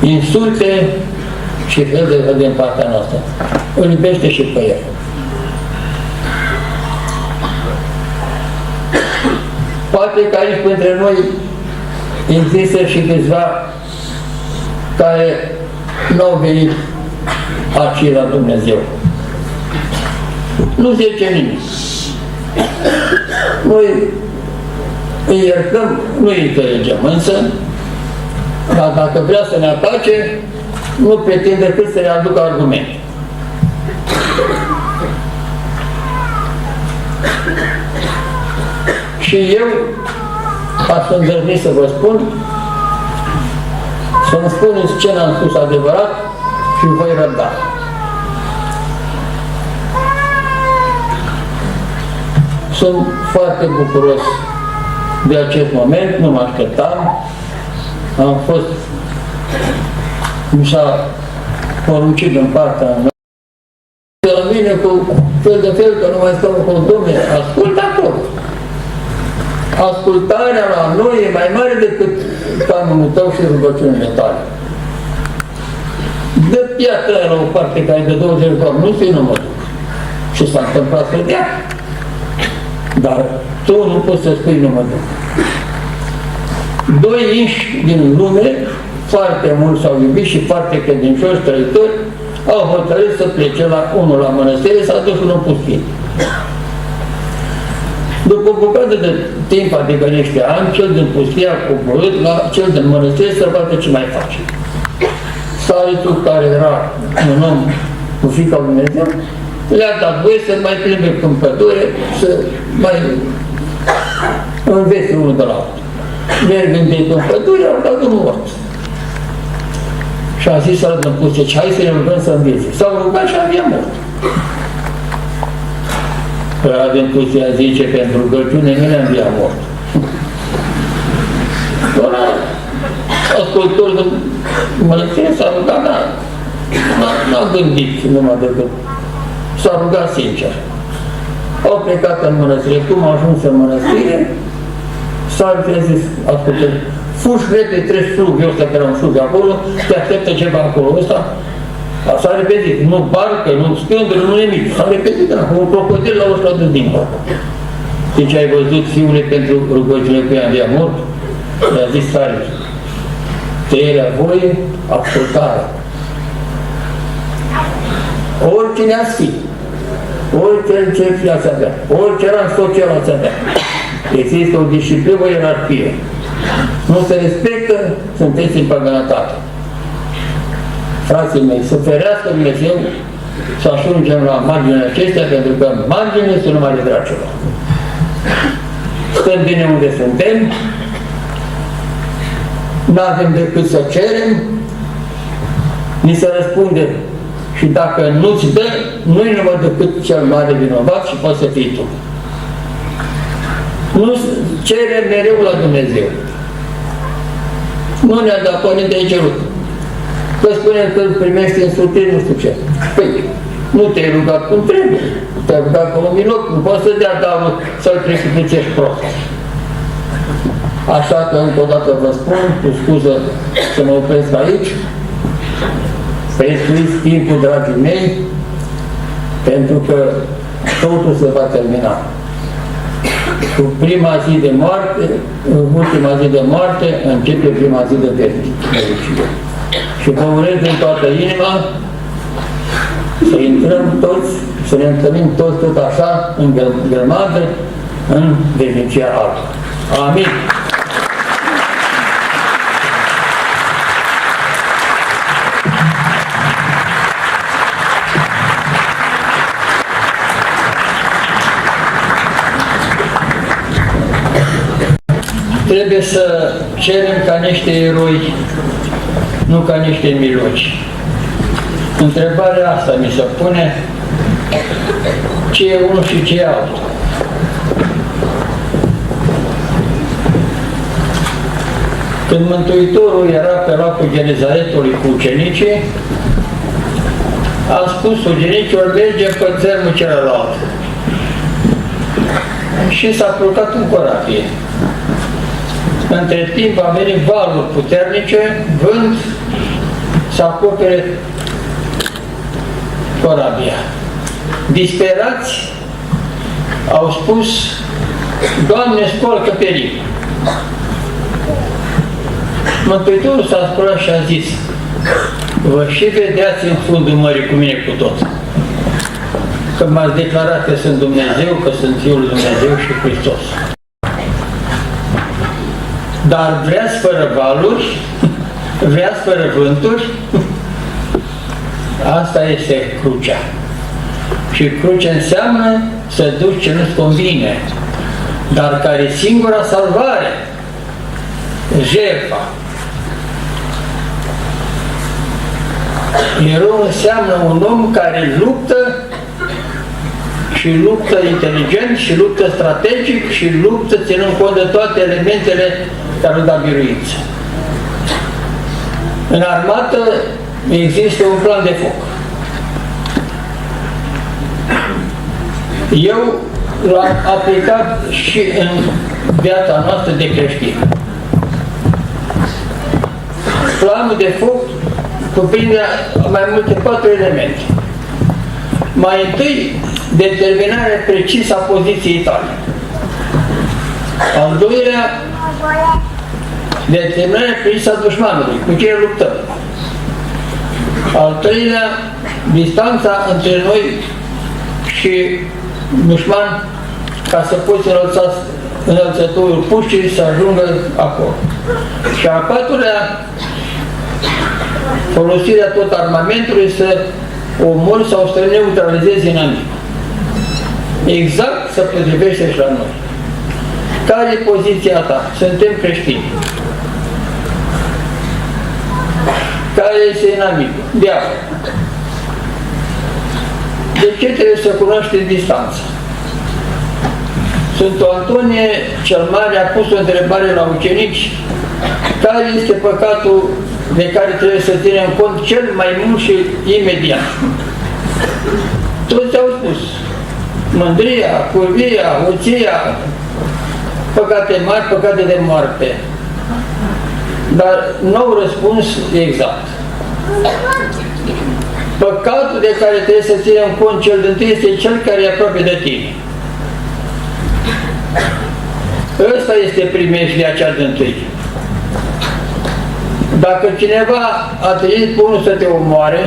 insulte și fel de din partea noastră. Îl iubește și pe el. Poate că aici între noi există și câțiva care nu au venit aici la Dumnezeu. Nu zice nimic. Noi îi iertăm, nu îi înțelegem, însă, dar dacă vrea să ne atace, nu pretinde decât să ne aducă argumente. Și eu aș îndrăzni să vă spun, să-mi spuneți ce n-am spus adevărat și voi răbda. Sunt foarte bucuros de acest moment, nu mă așteptam. Am fost, mi s-a poruncit din partea mea, de la mine cu fel de fel, că nu mai stau cu Domnule, ascult acolo. Ascultarea la noi e mai mare decât canonul tău și rugăciunile tale. Dă piatra la o parte care e de 20 de ani, nu știu, nu mă duc. Și s-a întâmplat să dea. Dar tu nu poți să spui nu mă duc. Doi inși din lume, foarte mult s-au iubit și foarte credincioși trăitori, au hotărât să plece la unul la mănăstire, s-a dus unul în pustie. După o bucată de timp, adică niște ani, cel din pustie a coborât la cel din mănăstire să vadă ce mai face. Starițul, care era un om cu frica lui Dumnezeu, le-a dat voie să mai plimbe în pădure, să mai învețe unul de la altul. Mergând de în pădure, au dat unul mort. Și a zis ăla din pustie, hai să ne rugăm să învețe. S-au rugat și avea mort. Ăla din pustie zice, pentru rugăciune nu le-am via mort. Ăla, ascultor de mănăstire, s-a rugat, n-a gândit numai decât. S-a rugat sincer. Au plecat în mănăstire. Cum a ajuns în mănăstire, s-a zis, ascultă, fugi repede, treci flugul ăsta, că era un flug acolo, te așteptă ceva acolo ăsta. S-a repetit, nu barcă, nu scândură, nu nimic. S-a repetit acolo, un crocodil la ăsta de din barcă. Deci ai văzut fiule pentru rugăciune cu ea de mort? Le-a zis tare. Trăirea voie, ascultare. Oricine ați fi, orice ați avea, orice rang social ați avea, există o disciplină, o ierarhie. Nu se respectă, sunteți în păgănătate. Frații mei, să ferească Dumnezeu să ajungem la marginile acestea, pentru că marginile sunt numai de dracilor. Stăm bine unde suntem, n-avem decât să cerem, ni se răspunde. Și dacă nu-ți dă, nu-i numai decât cel mare vinovat și poți să fii tu. Nu cere mereu la Dumnezeu. Nu ne-a dat până de cerut. Că spune că îl primești în sutiri, nu știu ce. Păi, nu te-ai rugat cum trebuie. Te-ai rugat ca un minut, nu poți să dea darul să-l precipitești prost. Așa că încă o dată vă spun, cu scuză să mă opresc aici, prețuiți timpul, dragii mei, pentru că totul se va termina. Cu prima zi de moarte, ultima zi de moarte, începe prima zi de fericire. Și vă urez din toată inima să intrăm toți, să ne întâlnim toți tot așa, în grămadă, în veșnicia albă. Amin. Trebuie să cerem ca niște eroi, nu ca niște miloci. Întrebarea asta mi se pune, ce e unul și ce e altul. Când Mântuitorul era pe lacul Genizaretului cu ucenicii, a spus ucenicilor, merge pe țărmul celălalt. Și s-a culcat în corabie. Între timp a venit valuri puternice, vânt, să acopere corabia. Disperați, au spus, Doamne, scolcă pericol. Mântuitorul s-a sculat și a zis, vă și vedeați în fundul mării cu mine cu tot. Că m-ați declarat că sunt Dumnezeu, că sunt Fiul lui Dumnezeu și Hristos. Dar vreați fără valuri, vreați fără vânturi, asta este crucea. Și crucea înseamnă să duci ce nu-ți convine, dar care e singura salvare, jertfa. Erou înseamnă un om care luptă și luptă inteligent și luptă strategic și luptă ținând cont de toate elementele care îl da biruință. În armată există un plan de foc. Eu l-am aplicat și în viața noastră de creștin. Planul de foc cuprinde mai multe 4 elemente. Mai întâi, determinarea precisă a poziției tale. Al doilea, determinarea precisă a dușmanului, cu cine luptăm. Al treilea, distanța între noi și dușman, ca să poți înălța înălțătorul puștii să ajungă acolo. Și al patrulea, folosirea tot armamentului să omori sau să neutralizezi inamicul. Exact se potrivește și la noi. Care e poziția ta? Suntem creștini. Care este inamicul? Diavol. De ce trebuie să cunoaște distanța? Sfântul Antonie cel Mare a pus o întrebare la ucenici: care este păcatul de care trebuie să ținem cont cel mai mult și imediat? Toți au spus: mândria, curvia, hoția, păcate mari, păcate de moarte. Dar nu au răspuns exact. Păcatul de care trebuie să ținem cont cel dintâi este cel care e aproape de tine. Ăsta este primejdia cea dintâi. Dacă cineva a trezit pe unul să te omoare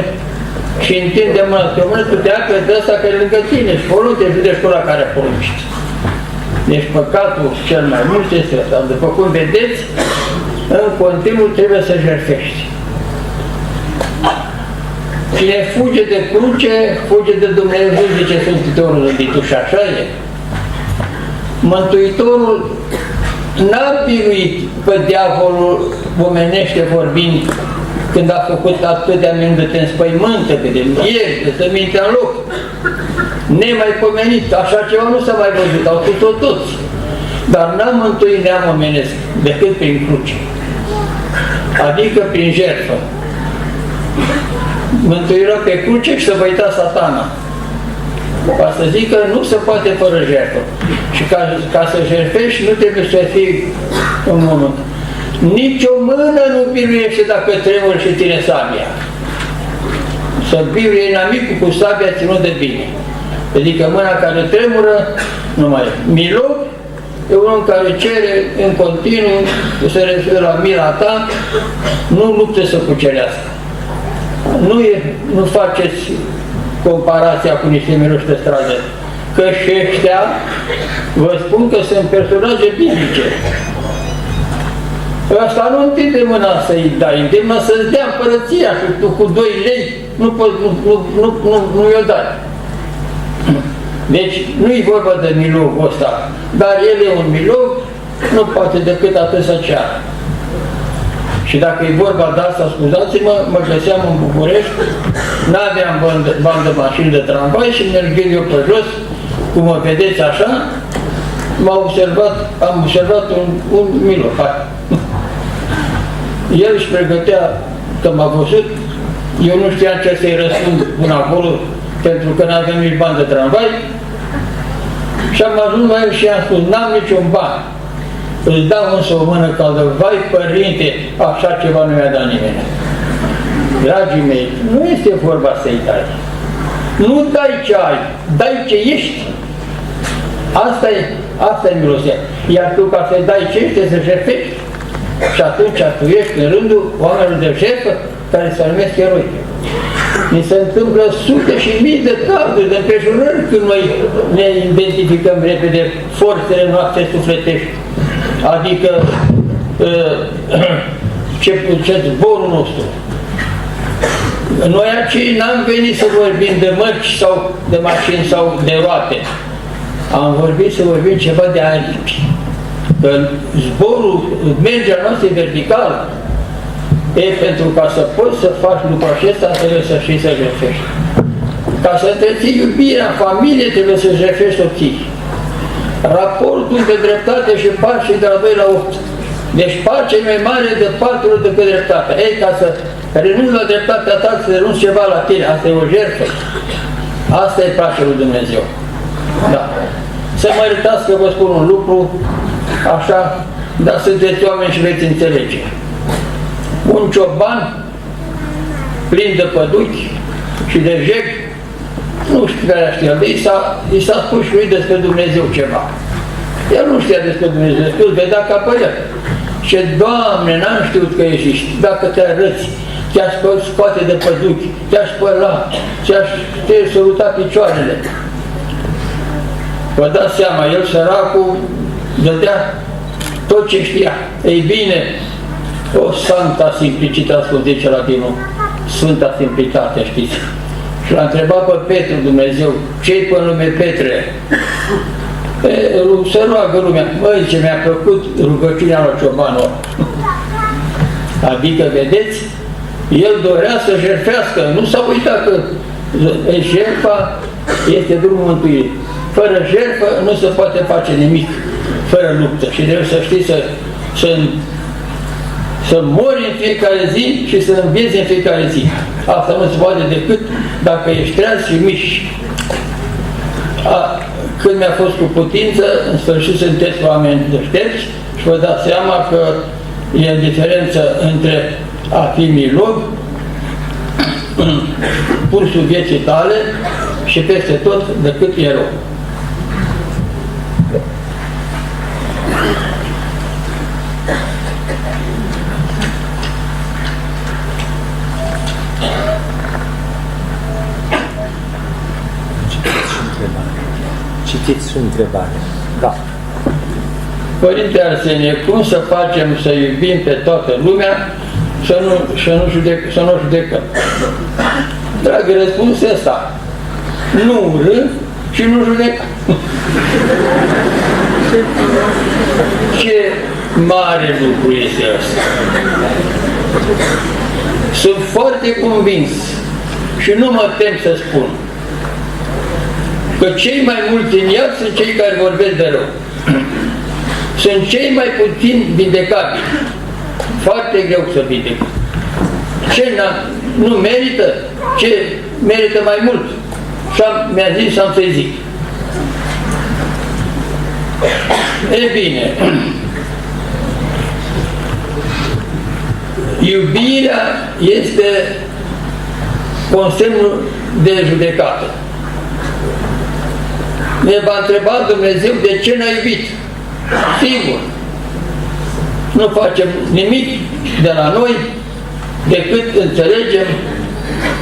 și întinde mâna pe mână, tu te aperi de ăsta care e lângă tine și pe te judești cu ăla care a poruncit. Deci păcatul cel mai mult este ăsta. După cum vedeți, în continuu trebuie să jertfești. Cine fuge de cruce, fuge de Dumnezeu, zice Sfântul Rânditu, și așa e. Mântuitorul n-a biruit pe diavolul omenește vorbind când a făcut atâtea minuni de te înspăimântă, că de miește, să minte în loc. Nemaipomenit, așa ceva nu s-a mai văzut, au spus-o toți. Dar n-a mântuit neam omenesc decât prin cruce, adică prin jertfă. Mântuirea pe cruce și să vă uita Satana. Ca să zic că nu se poate fără jertfă. Și ca să jertfești nu trebuie să fii în moment. Nici o mână nu biruiește dacă tremuri și ține sabia. să biruie inamicul cu sabia ținut de bine. Adică mâna care tremură, nu mai e. Milog e unul care cere în continuu, se referă la mila ta, nu luptă să cucerească. Nu faceți comparația cu niște miloși de stradă, că și ăștia, vă spun că sunt personaje biblice. Asta nu întinde mâna să-i dai, îndemnă să-ți dea împărăția și tu cu 2 lei nu i-o dai. Deci nu-i vorba de milogul ăsta, dar el e un milog, nu poate decât atât să ceară. Și dacă e vorba de asta, scuzați-mă, mă găseam în București, n-aveam bani de mașini de tramvai și mergând eu pe jos, cum mă vedeți așa, am observat un milog. El își pregătea, că m-a văzut, eu nu știam ce să-i răspund până acolo, pentru că n-aveam nici bani de tramvai, și am ajuns la el și i-am spus, n-am niciun ban, îți dau însă o mână caldă, vai părinte, așa ceva nu mi-a dat nimeni. Dragii mei, nu este vorba să-i dai. Nu dai ce ai, dai ce ești. Asta e milosea. Iar tu, ca să-i dai ce ești, să jertfești. Și atunci tu ești în rândul oamenilor de jertfă care se numesc eroi. Ni se întâmplă sute și mii de cazuri, de împrejurări când noi ne identificăm repede forțele noastre sufletești. Adică ce zborul nostru. Noi acei n-am venit să vorbim de mărci sau de mașini sau de roate. Am vorbit să vorbim ceva de aripi. Că zborul, mergerea noastră e verticală. Pentru ca să poți să faci lucrul acesta, trebuie să știi să jertfești. Ca să întreții iubirea în familie, trebuie să jertfești soții. Raportul de dreptate și pace de la 2 la 8. Deci pacea e mai mare de 4 ori decât dreptatea. Ei, ca să renunți la dreptatea ta, să renunți ceva la tine, asta e o jertfă. Asta e pacea lui Dumnezeu. Da. Să mă iertați că vă spun un lucru, așa, dar sunteți oameni și veți înțelege. Un cioban plin de păduchi și de jeg, nu știu care știa, i s-a spus și lui despre Dumnezeu ceva. El nu știa despre Dumnezeu, îl vedea ca pe el. Și Doamne, n-am știut că ești, dacă te arăți, te-aș scoate de păduchi, te-aș spăla, te-aș săruta picioarele. Vă dați seama, el săracul dădea tot ce știa. Ei bine, o santa simplicitate, zice latinul, sfânta simplitate, știți. Și l-a întrebat pe Petru Dumnezeu, ce-i pe lume, Petre? Să roagă lumea, măi, ce mi-a plăcut rugăciunea lui Ciobanul. Adică, vedeți, el dorea să jertfească, nu s-a uitat că jertfa este drumul mântuirii. Fără jertfă nu se poate face nimic, fără luptă. Și trebuie să știi să mori în fiecare zi și să înveți în fiecare zi. Asta nu se poate decât dacă ești treaz și miști. Când mi-a fost cu putință, în sfârșit sunteți oameni deștepți și vă dați seama că e diferență între a fi milog, în pulsul vieții tale și peste tot decât erou. Citiți și întrebare. Da. Părinte Arsenie, cum să facem să iubim pe toată lumea să nu judecăm? Dragă, răspunsul ăsta. Nu urâ și nu judec. Ce mare lucru este ăsta. Sunt foarte convins și nu mă tem să spun că cei mai mulți în iad sunt cei care vorbesc de rău. Sunt cei mai puțin vindecabili. Foarte greu să vindecă. Ce nu merită? Ce merită mai mult? Mi-a zis și am să-i zic. E bine, iubirea este consemnul de judecată. Ne va întreba Dumnezeu de ce ne-a iubit. Sigur, nu facem nimic de la noi decât înțelegem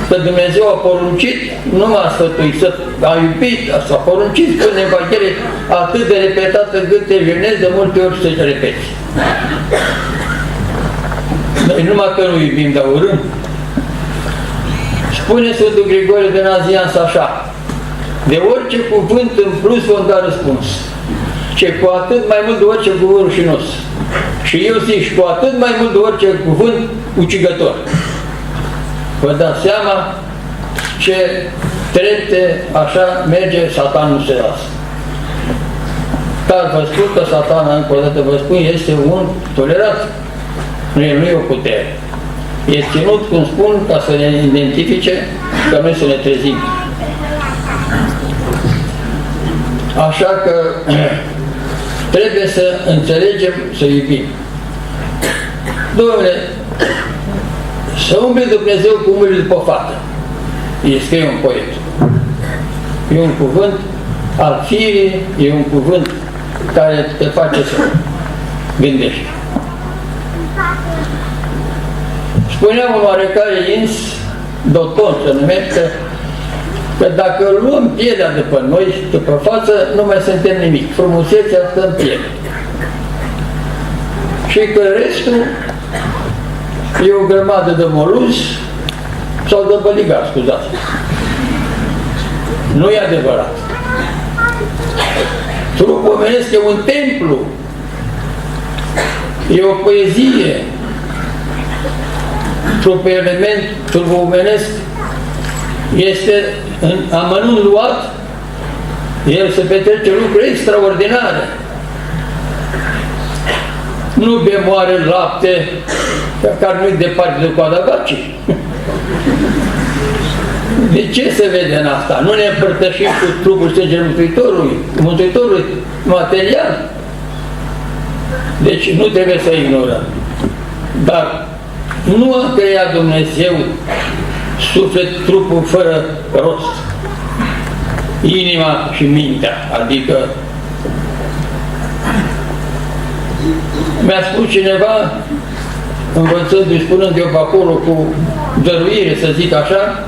că Dumnezeu a poruncit, nu m-a sfătuit, a iubit, s-a poruncit, spune în Evanghelie, atât de repetat încât te jenezi de multe ori să te repeți. Noi numai că nu iubim, dar urâm. Spune Sfântul Grigorie de Nazianz așa: de orice cuvânt în plus vom da răspuns, și cu atât mai mult de orice cuvânt rușinos. Și eu zic, și cu atât mai mult de orice cuvânt ucigător. Vă dați seama ce trepte așa merge, Satan nu se lasă. Dar vă spun că Satana, încă o dată vă spun, este un tolerat. Nu e o putere. E ținut, cum spun, ca să ne identifice, ca noi să ne trezim. Așa că trebuie să înțelegem, să iubim. Dom'le, să umble Dumnezeu cu mâinile după fată. E scrie un poet. E un cuvânt al firii, e un cuvânt care te face să gândești. Spunea un oarecare ins, Doton se numește, că dacă luăm pielea după noi, după față, nu mai suntem nimic. Frumusețea stă în piele. Și că restul e o grămadă de moluz sau de băligar, scuzați. Nu e adevărat. Trupul omenesc e un templu, e o poezie. Trupul omenesc este în amănunt luat, el se petrece lucruri extraordinare. Nu bemoare lapte, care nu-i departe de coada vacii. De ce se vede în asta? Nu ne împărtășim cu trupul sângele Mântuitorului material? Deci nu trebuie să ignorăm. Dar nu a creat Dumnezeu suflet, trupul fără rost, inima și mintea, adică mi-a spus cineva, învățându-i, spunând eu pe acolo cu dăruire, să zic așa,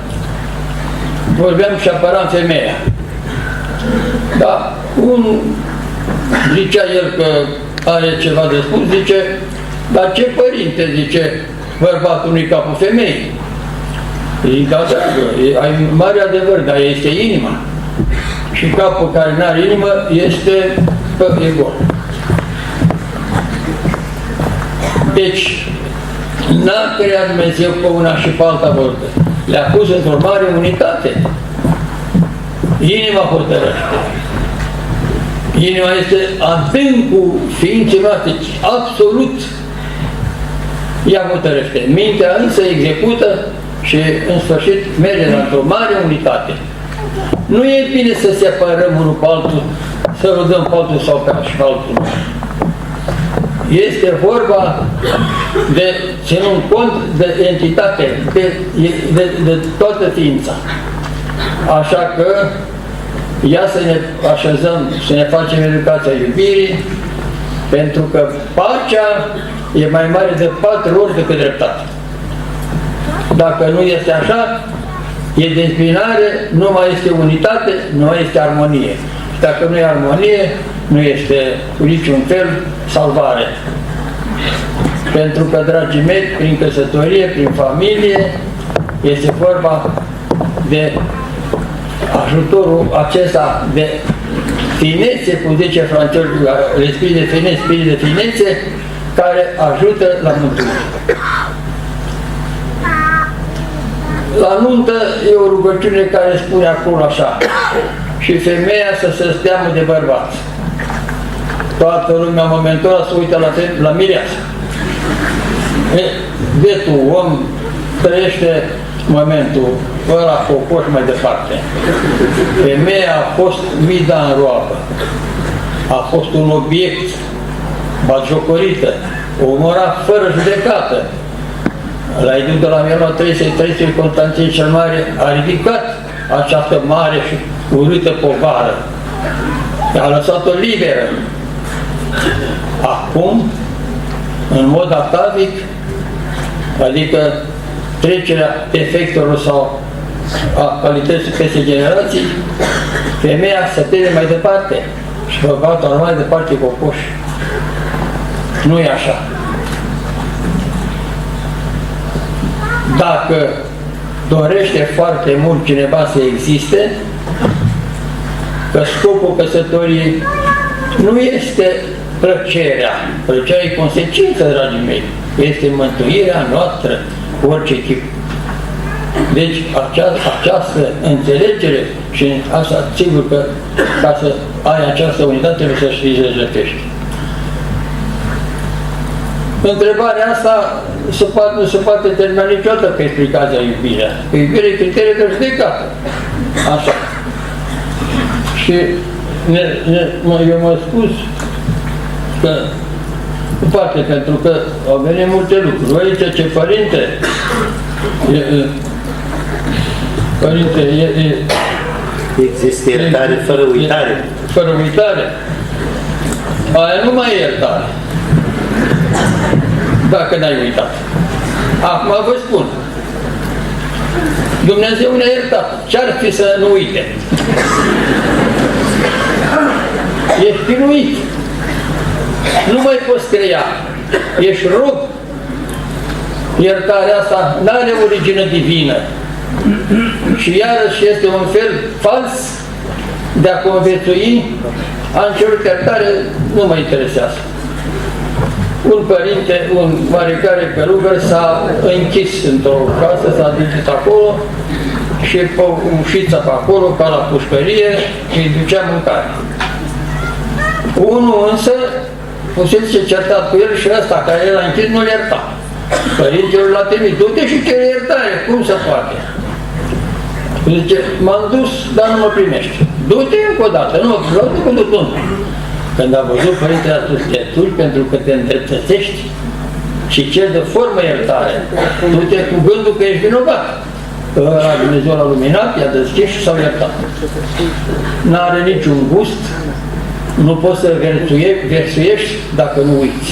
vorbeam și apăram femeia. Da, zicea el că are ceva de spus, zice, dar ce părinte, zice, bărbatul nu-i capul femeii? Zic, da, dragă, ai mare adevăr, dar este inima. Și capul care nu are inimă este gol. Deci, n-a creat Dumnezeu pe una și pe alta vorbă. Le-a pus într-o mare unitate. Inima hotărăște. Inima este adâncul ființei noastre, absolut. Ea hotărăște. Mintea însă execută și, în sfârșit, merge într-o mare unitate. Nu e bine să separăm unul pe altul, să rudăm pe altul sau pe altul. Este vorba de ținut cont de entitate, de toată ființa. Așa că ia să ne așezăm, să ne facem educația iubirii, pentru că pacea e mai mare de 4 ori decât dreptate. Dacă nu este așa, e dezbinare, nu mai este unitate, nu mai este armonie. Și dacă nu e armonie, nu este cu niciun fel salvare. Pentru că, dragii mei, prin căsătorie, prin familie, este vorba de ajutorul acesta de finețe, cum zice francezul, spirit de finețe, spirit de finețe, care ajută la mântuire. La nuntă e o rugăciune care spune acolo așa: și femeia să se steamă de bărbat. Toată lumea în momentul ăla se uită la mireasă. Bietul om trăiește momentul ăla cocoș mai departe. Femeia a fost mida în roabă. A fost un obiect batjocorită, omorat fără judecată. La Edul de la Mianul 313, Constantin cel Mare a ridicat această mare și urâtă povară. A lăsat-o liberă. Acum, în mod atavic, adică trecerea defectelor sau a calității peste generații, femeia se tede mai departe și bărbatul mai departe cocoș. Nu e așa. Dacă dorește foarte mult cineva să existe, că scopul căsătoriei nu este plăcerea. Plăcerea e consecință, dragii mei. Este mântuirea noastră cu orice chip. Deci această înțelegere și asta, sigur că ca să ai această unitate trebuie să știi jăjătești. Întrebarea asta nu se poate termina niciodată pe explicația iubirea. Că iubirea e criteriul de judecată. Așa. Și eu m-am spus că în parte, pentru că au venit multe lucruri. Aici ce părinte există iertare fără uitare. Fără uitare. Aia nu mai e iertare. Dacă n-ai uitat. Acum vă spun. Dumnezeu ne-a iertat. Ce-ar fi să nu uite? Ești chinuit. Nu mai poți crea. Ești rob. Iertarea asta nu are origine divină. Și iarăși este un fel fals de a conviețui. Am cerut iertare, nu mă interesează. Un părinte, un oarecare călugăr s-a închis într-o casă, s-a ducit acolo și pe ușița pe acolo, ca la pușcărie, îi ducea mâncare. Unul însă, fusese certat cu el și ăsta care era închis nu-l ierta. Părintele l-a trimis, du-te și cere iertare, cum se poate? Zice, m-am dus, dar nu mă primești. Du-te încă o dată, nu mă primești, cu du-te. Când a văzut părintele a spus, te duci pentru că te îndreptățești și cer de formă iertare. Du-te cu gândul că ești vinovat. Dumnezeu l-a luminat, i-a deschis și s-au iertat. N-are niciun gust, nu poți să versuiești dacă nu uiți.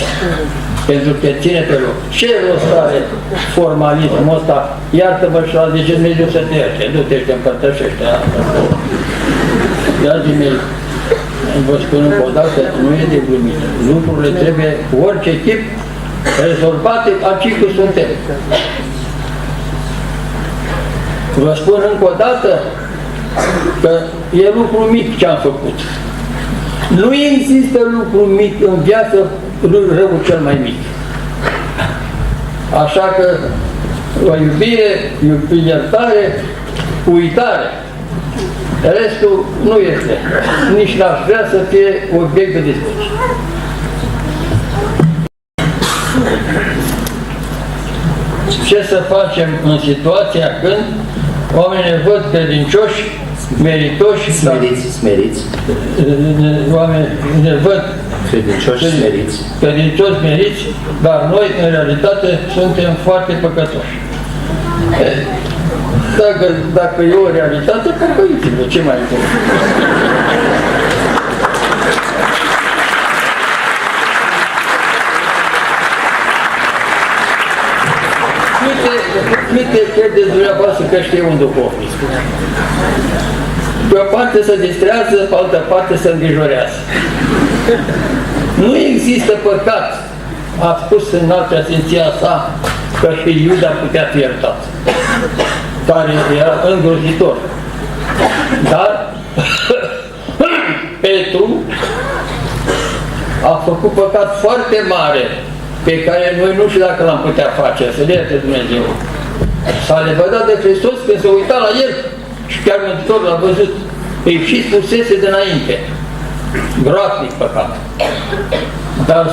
Pentru că ține pe loc. Ce rost are formalismul ăsta? Iartă-mă și la zice Dumnezeu să te ierte. Du-te și te împărtășește. Dragii mei, vă spun încă o dată, nu e de glumit. Lucrurile trebuie cu orice tip rezolvate aici cât suntem. Vă spun încă o dată că e lucru mic ce am făcut. Nu există lucru mic în viață, răul cel mai mic. Așa că o iubire, iertare, uitare. Restul nu este. Nici n-aș vrea să fie obiect de discuție. Ce să facem în situația când oamenii ne văd credincioși, meritoși, smeriți. Oamenii ne văd credincioși, meriți, dar noi, în realitate, suntem foarte păcătoși. Dacă e o realitate, păcăiți-vă, ce mai bun? Nu te credeți dumneavoastră că știe un duhovnic. Pe o parte se distrează, pe altă parte se îngrijorează. Nu există păcat, a spus în altă sfinția sa, că și Iuda putea fi iertat, care era îngrozitor. Dar Petru a făcut păcat foarte mare, pe care noi nu știu dacă l-am putea face, să ierte Dumnezeu. S-a lepădat de Hristos când se uita la el și chiar Mântuitorul l-a văzut. Îi și spusese dinainte. Groaznic păcat. Dar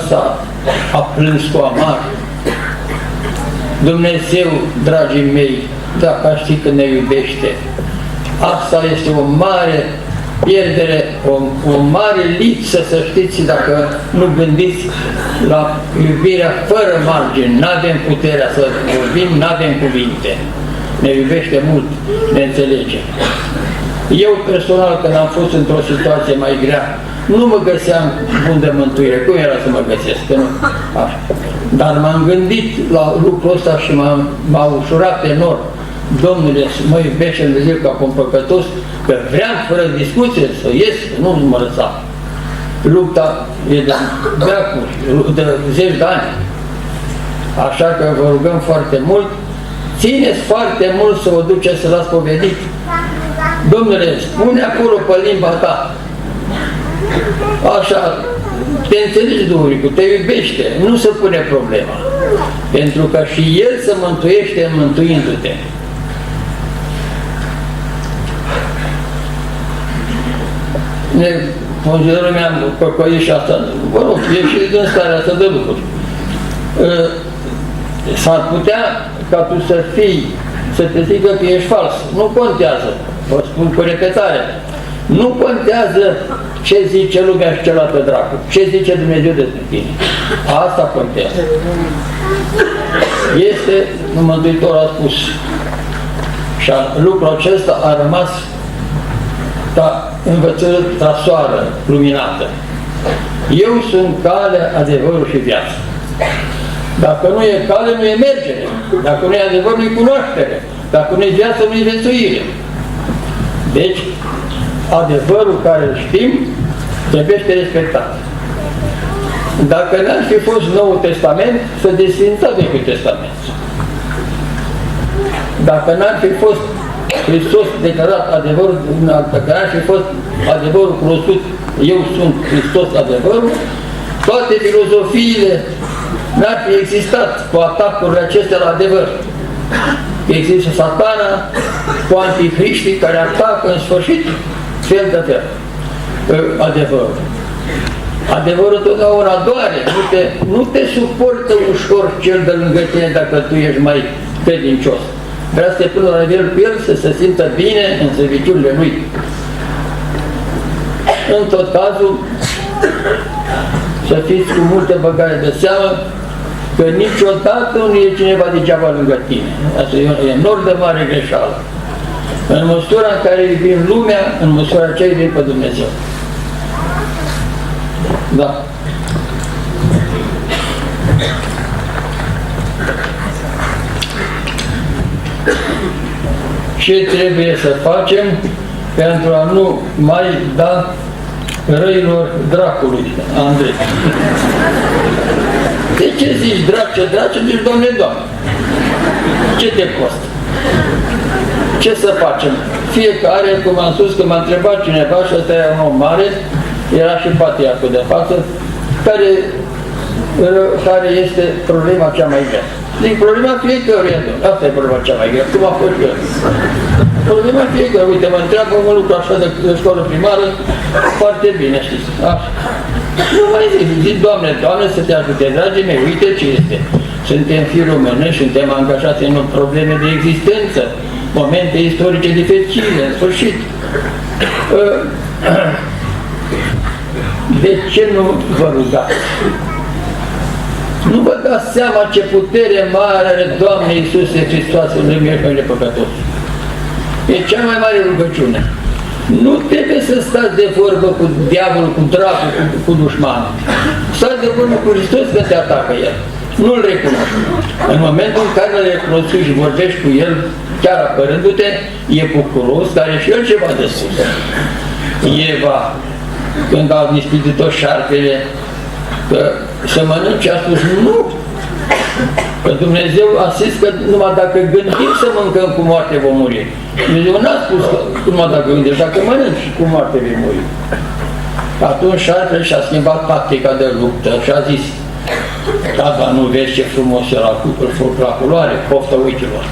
a plâns cu amar. Dumnezeu, dragii mei, dacă știi că ne iubește, asta este o mare pierdere, o mare lipsă, să știți, dacă nu gândiți la iubirea fără margini. N-avem puterea să vorbim, n-avem cuvinte. Ne iubește mult, ne înțelege. Eu personal, când am fost într-o situație mai grea, nu mă găseam bun de mântuire. Cum era să mă găsesc? Că nu. Așa. Dar m-am gândit la lucrul ăsta și m-a ușurat enorm. Domnule, mă iubește Dumnezeu ca un păcătos, că vreau fără discuție să ies, nu mă lăsa. Lupta e de veacuri, de zeci de ani. Așa că vă rugăm foarte mult, țineți foarte mult să o duceți să l-ați povedit. Domnule, spune acolo pe limba ta. Așa, te înțelegi Duhul, te iubește, nu se pune problema. Pentru că și El se mântuiește mântuindu-te. Ne considerăm, mi-am păcăit și asta, vă rog, e și din starea asta de lucruri. S-ar putea ca tu să te zică că ești fals. Nu contează, vă spun cu repetare. Nu contează ce zice lumea și celălalt dracu, ce zice Dumnezeu despre tine. Asta contează. Este, Mântuitorul a spus, și lucrul acesta a rămas ca învățătură trasoară, luminată. Eu sunt calea, adevărul și viața. Dacă nu e cale, nu e mergere. Dacă nu e adevăr, nu e cunoaștere. Dacă nu e viață, nu e viețuire. Deci, adevărul care îl știm trebuie respectat. Dacă n-ar fi fost Noul Testament, să desfința Vechiul Testament. Dacă n-ar fi fost Hristos declarat adevărul, dacă n-ar fi fost adevărul cunoscut, eu sunt Hristos adevărul, toate filozofiile n-ar fi existat cu atacurile acestea la adevăr. Există Satana cu anticriștii care atacă în sfârșit fel de fel adevărul. Adevărul totdeauna doare, nu te suportă ușor cel de lângă tine dacă tu ești mai credincios. Vrea să te pună la nivel cu el, să se simtă bine în serviciurile lui. În tot cazul, să fiți cu multă băgare de seamă că niciodată nu e cineva degeaba lângă tine. Asta e enorm de mare greșeală. În măsura în care iubim lumea, în măsura aceea iubim pe Dumnezeu. Da. Ce trebuie să facem pentru a nu mai da răilor dracului, Andrei? De ce zici drace, zici Doamne, Doamne? Ce te costă? Ce să facem? Fiecare, cum am spus, că m-a întrebat cineva, și ăsta era un om mare, era și patriarhul de față, care este problema cea mai grea. Din problema fiecăruia, asta e problema cea mai grea, cum a fost eu. Problema fiecare, uite, mă întreabă un lucru așa de școală primară, foarte bine, știți, așa. Nu mai zic, Doamne, Doamne, să te ajute, dragii mei, uite ce este. Suntem fii români, suntem angajați în probleme de existență, momente istorice dificile, în sfârșit. De ce nu vă rugați? Nu vă dați seama ce putere mare are Doamne Iisuse Hristoase în lumea și de păcătos. E cea mai mare rugăciune. Nu trebuie să stați de vorbă cu diavolul, cu dracul, cu dușmanul. Stați de vorbă cu Hristos că te atacă El. Nu-L recunoști. În momentul în care îl recunoști și vorbești cu El, chiar apărându-te, e bucuros, dar e și El ceva de spus. Eva, când a dispitit-o șarpele, că să mănânce, a spus nu. Că Dumnezeu a zis că numai dacă gândim să mâncăm cu moarte vom muri. Dumnezeu n-a spus că numai dacă gândești, dacă mănânci cu moarte vei muri. Atunci șarpele și-a schimbat tactica de luptă și a zis: tata, nu vezi ce frumos era la culoare, pofta ochilor.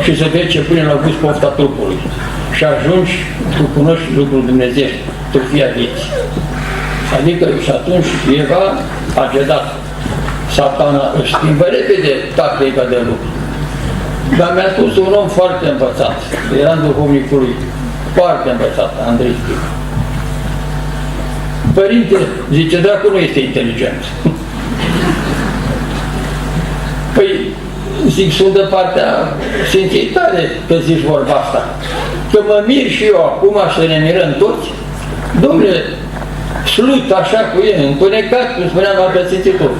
Și să vezi ce pune la gust pofta trupului. Și ajungi, tu cunoști lucrul Dumnezeu, tu fii a vieții. Adică și atunci Eva a cedat. Satana își schimbă repede tactica de lucru. Dar mi-a spus un om foarte învățat, era în duhovnicul lui. foarte învățat, Andrei Stică. Părinte, zice, dracu nu este inteligent. Păi, zic, sunt de partea Sfinției tale că zici vorba asta. Că mă mir și eu acum și să ne mirăm toți. Domnule, slut așa cu el, întunecat, cum spuneam la prețințitul.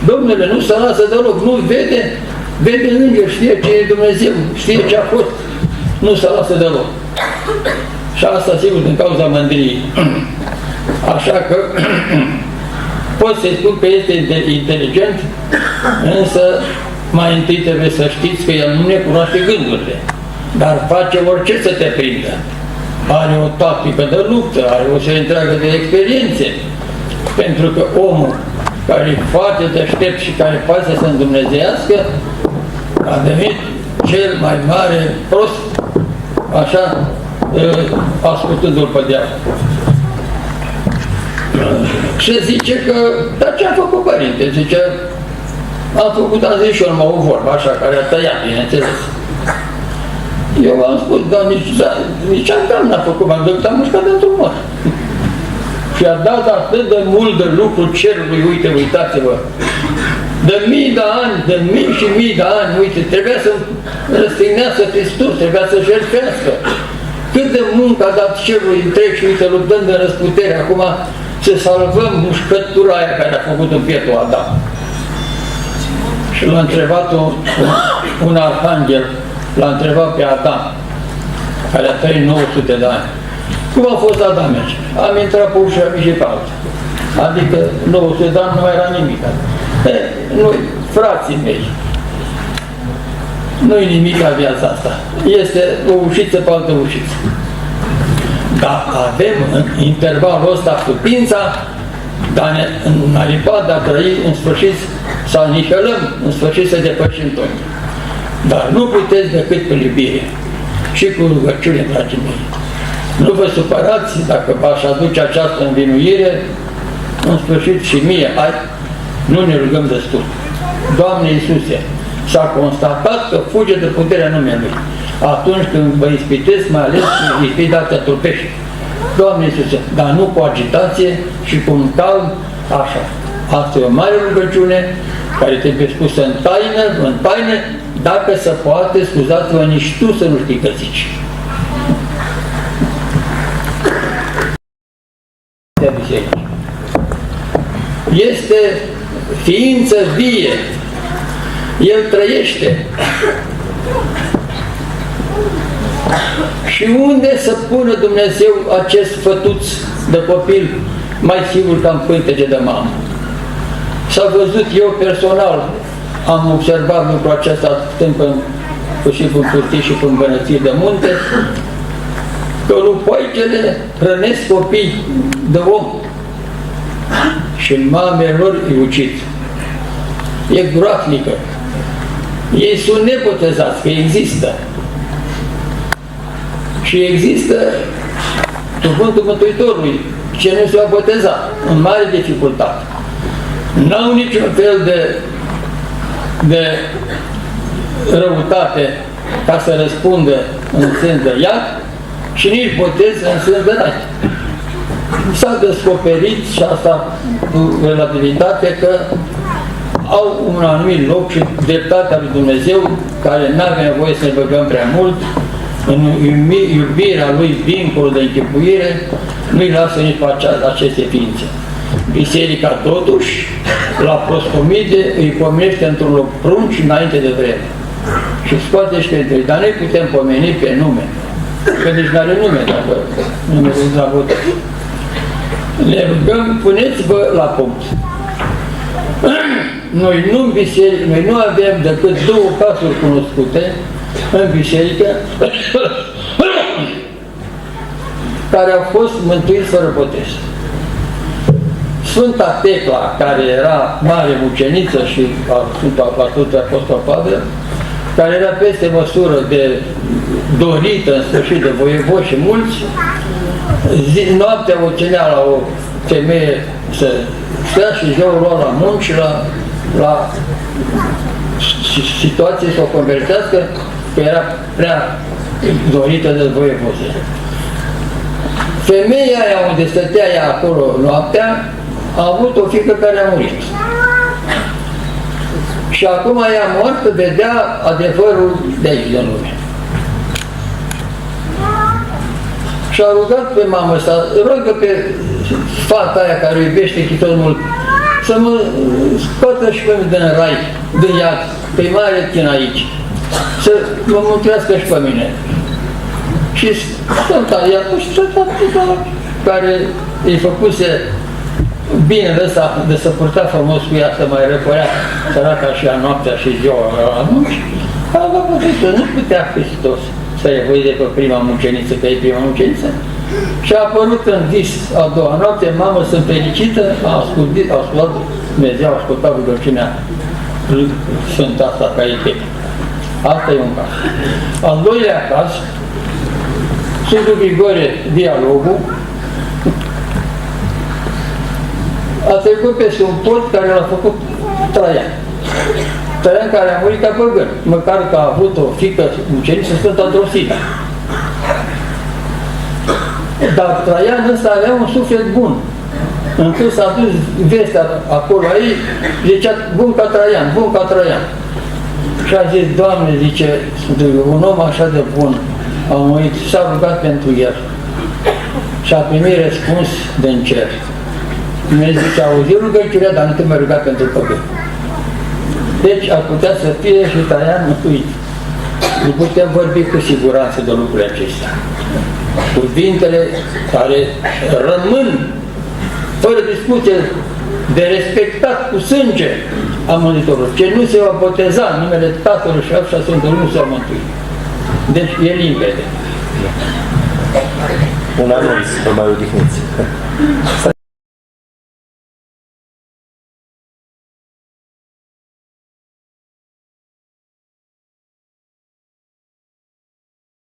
Domnule, nu se lasă deloc, nu vede, vede înger, știe ce e Dumnezeu, știe ce a fost, nu se lasă deloc. Și asta, sigur, din cauza mândriei. Așa că pot să-i spun că este inteligent, însă mai întâi trebuie să știți că el nu ne cunoaște gândurile, dar face orice să te prindă. Are o tactică de luptă, are o serie întreagă de experiențe, pentru că omul care e foarte deștept și care poate să se îndumnezeiască a devenit cel mai mare prost, așa, ascultându-l pe diavol. Și zice că, dar ce-a făcut părinte? Zice, am făcut, am zis și eu numai o vorbă, așa, care a tăiat, bineînțeles. Eu am spus, dar nici am n-a făcut, m-am decât am mușcat dintr-un măr. Și a dat atât de mult de lucru cerului, uite, uitați-vă, de mii de ani, de mii și mii de ani, uite, trebuia să răstignească Hristos, trebuia să jertfească. Cât de muncă a dat cerului întreg și uite, luptând în răsputere, acum să salvăm mușcătura aia care a făcut în pietul Adam. Și l-a întrebat un arhanghel, l-a întrebat pe Adam, care a trăit 900 de ani. Cum a fost Adam aici? Am intrat pe ușa și pe alta. Adică 900 de ani nu era nimic. Noi, frații mei, nu-i nimic la viața asta. Este o ușiță pe altă ușiță. Dar avem în intervalul ăsta putința în aripat de a trăi, în sfârșit să anihelăm, în sfârșit să depășim tot. Dar nu puteți decât pe iubire și cu rugăciune, dragii mei. Nu vă supărați dacă v-aș aduce această învinuire, în sfârșit și mie, hai, nu ne rugăm destul. Doamne Iisuse, s-a constatat că fuge de puterea numelui. Atunci când vă ispitesc, mai ales ispitația trupești. Doamne Iisuse, dar nu cu agitație și cu un calm, așa. Asta e o mare rugăciune care trebuie spusă în taină, dacă se poate, scuzați-vă, nici tu să nu știi că zici. Este ființă vie, el trăiește. Și unde să pună Dumnezeu acest fătuț de copil mai sigur ca în pântece de mamă? S-a văzut eu personal, am observat lucrul acesta stând și pe pârtii și pe îmbănățiri de munte, că lupoicele hrănesc copii de om și mamele lor îi ucid. E groaznică. Ei sunt nepotezați, că există. Și există cuvântul Mântuitorului, ce nu se va boteza, în mare dificultate. N-au niciun fel de răutate ca să răspundă în sens de iad și nici botez în sens de rai. S-a descoperit, și asta cu relativitate, că au un anumit loc și dreptatea lui Dumnezeu, care n-avea nevoie să-l băgăm prea mult, în iubirea lui dincolo de închipuire, nu-i lasă nici pe aceste ființe. Biserica totuși, la proscomide, îi pomenește într-un loc prunci înainte de vreme. Și scoate și pentru ei, dar noi putem pomeni pe nume, că nici nu are nume, dacă numele nu la votă. Le rugăm, puneți-vă la punct. Noi nu în biserică, noi nu avem decât două cazuri cunoscute în biserică care au fost mântuiți fără botez. Sfânta Tecla, care era mare muceniță și Sfântul Apostol Pavel, care era peste măsură de dorită, în sfârșit, de voievoși și mulți, noaptea o ținea la o femeie să stea și ziua o lua la munci, la situație să o convertească, că era prea dorită de voievoși. Femeia aia unde stătea ea acolo noaptea a avut o fiică care a murit. Și acum ea moartă vedea adevărul de aici, de lume. Și a rugat pe mamă să rogă pe fata aia care o iubește chitot mult să mă scoată și pe mine din rai, din iad, pe mare chin aici, să mă mântuiască și pe mine. Și Sfânta Iacuș, care îi făcuse binele ăsta de să purta frumos cu ea, să mai răpărea săraca și a noaptea și ziua atunci, a văzut că nu putea Hristos să evolueze pe prima muceniță, că e prima muceniță. Și a apărut în vis a doua noapte, mamă, sunt fericită, a ascultat Dumnezeu, a ascultat rugăciunea Sfânta asta ca e. Asta e un caz. Al doilea caz, Sfântul Grigore Dialogul a trecut peste un pod care l-a făcut Traian. Traian care a murit ca păgân, măcar că a avut o fiică muceniță Sfânta Drosita. Dar Traian ăsta avea un suflet bun. Încât s-a dus vestea acolo aici, zicea, bun ca Traian, bun ca Traian. Și a zis, Doamne, zice, un om așa de bun a murit, s-a rugat pentru el. Și a primit răspuns din cer. Dumnezeu zice, auzi rugăciunea, dar nu te mai ruga pentru păgân. Deci ar putea să fie și Traian mântuit. Nu putem vorbi cu siguranță de lucrurile acestea. Cuvintele care rămân fără discuție de respectat cu sânge a Mântuitorului. Ce nu se va boteza în numele Tatălui și al și a Sfântului nu se va mântui. Deci e limpede. Un anunț, vă mai odihniți.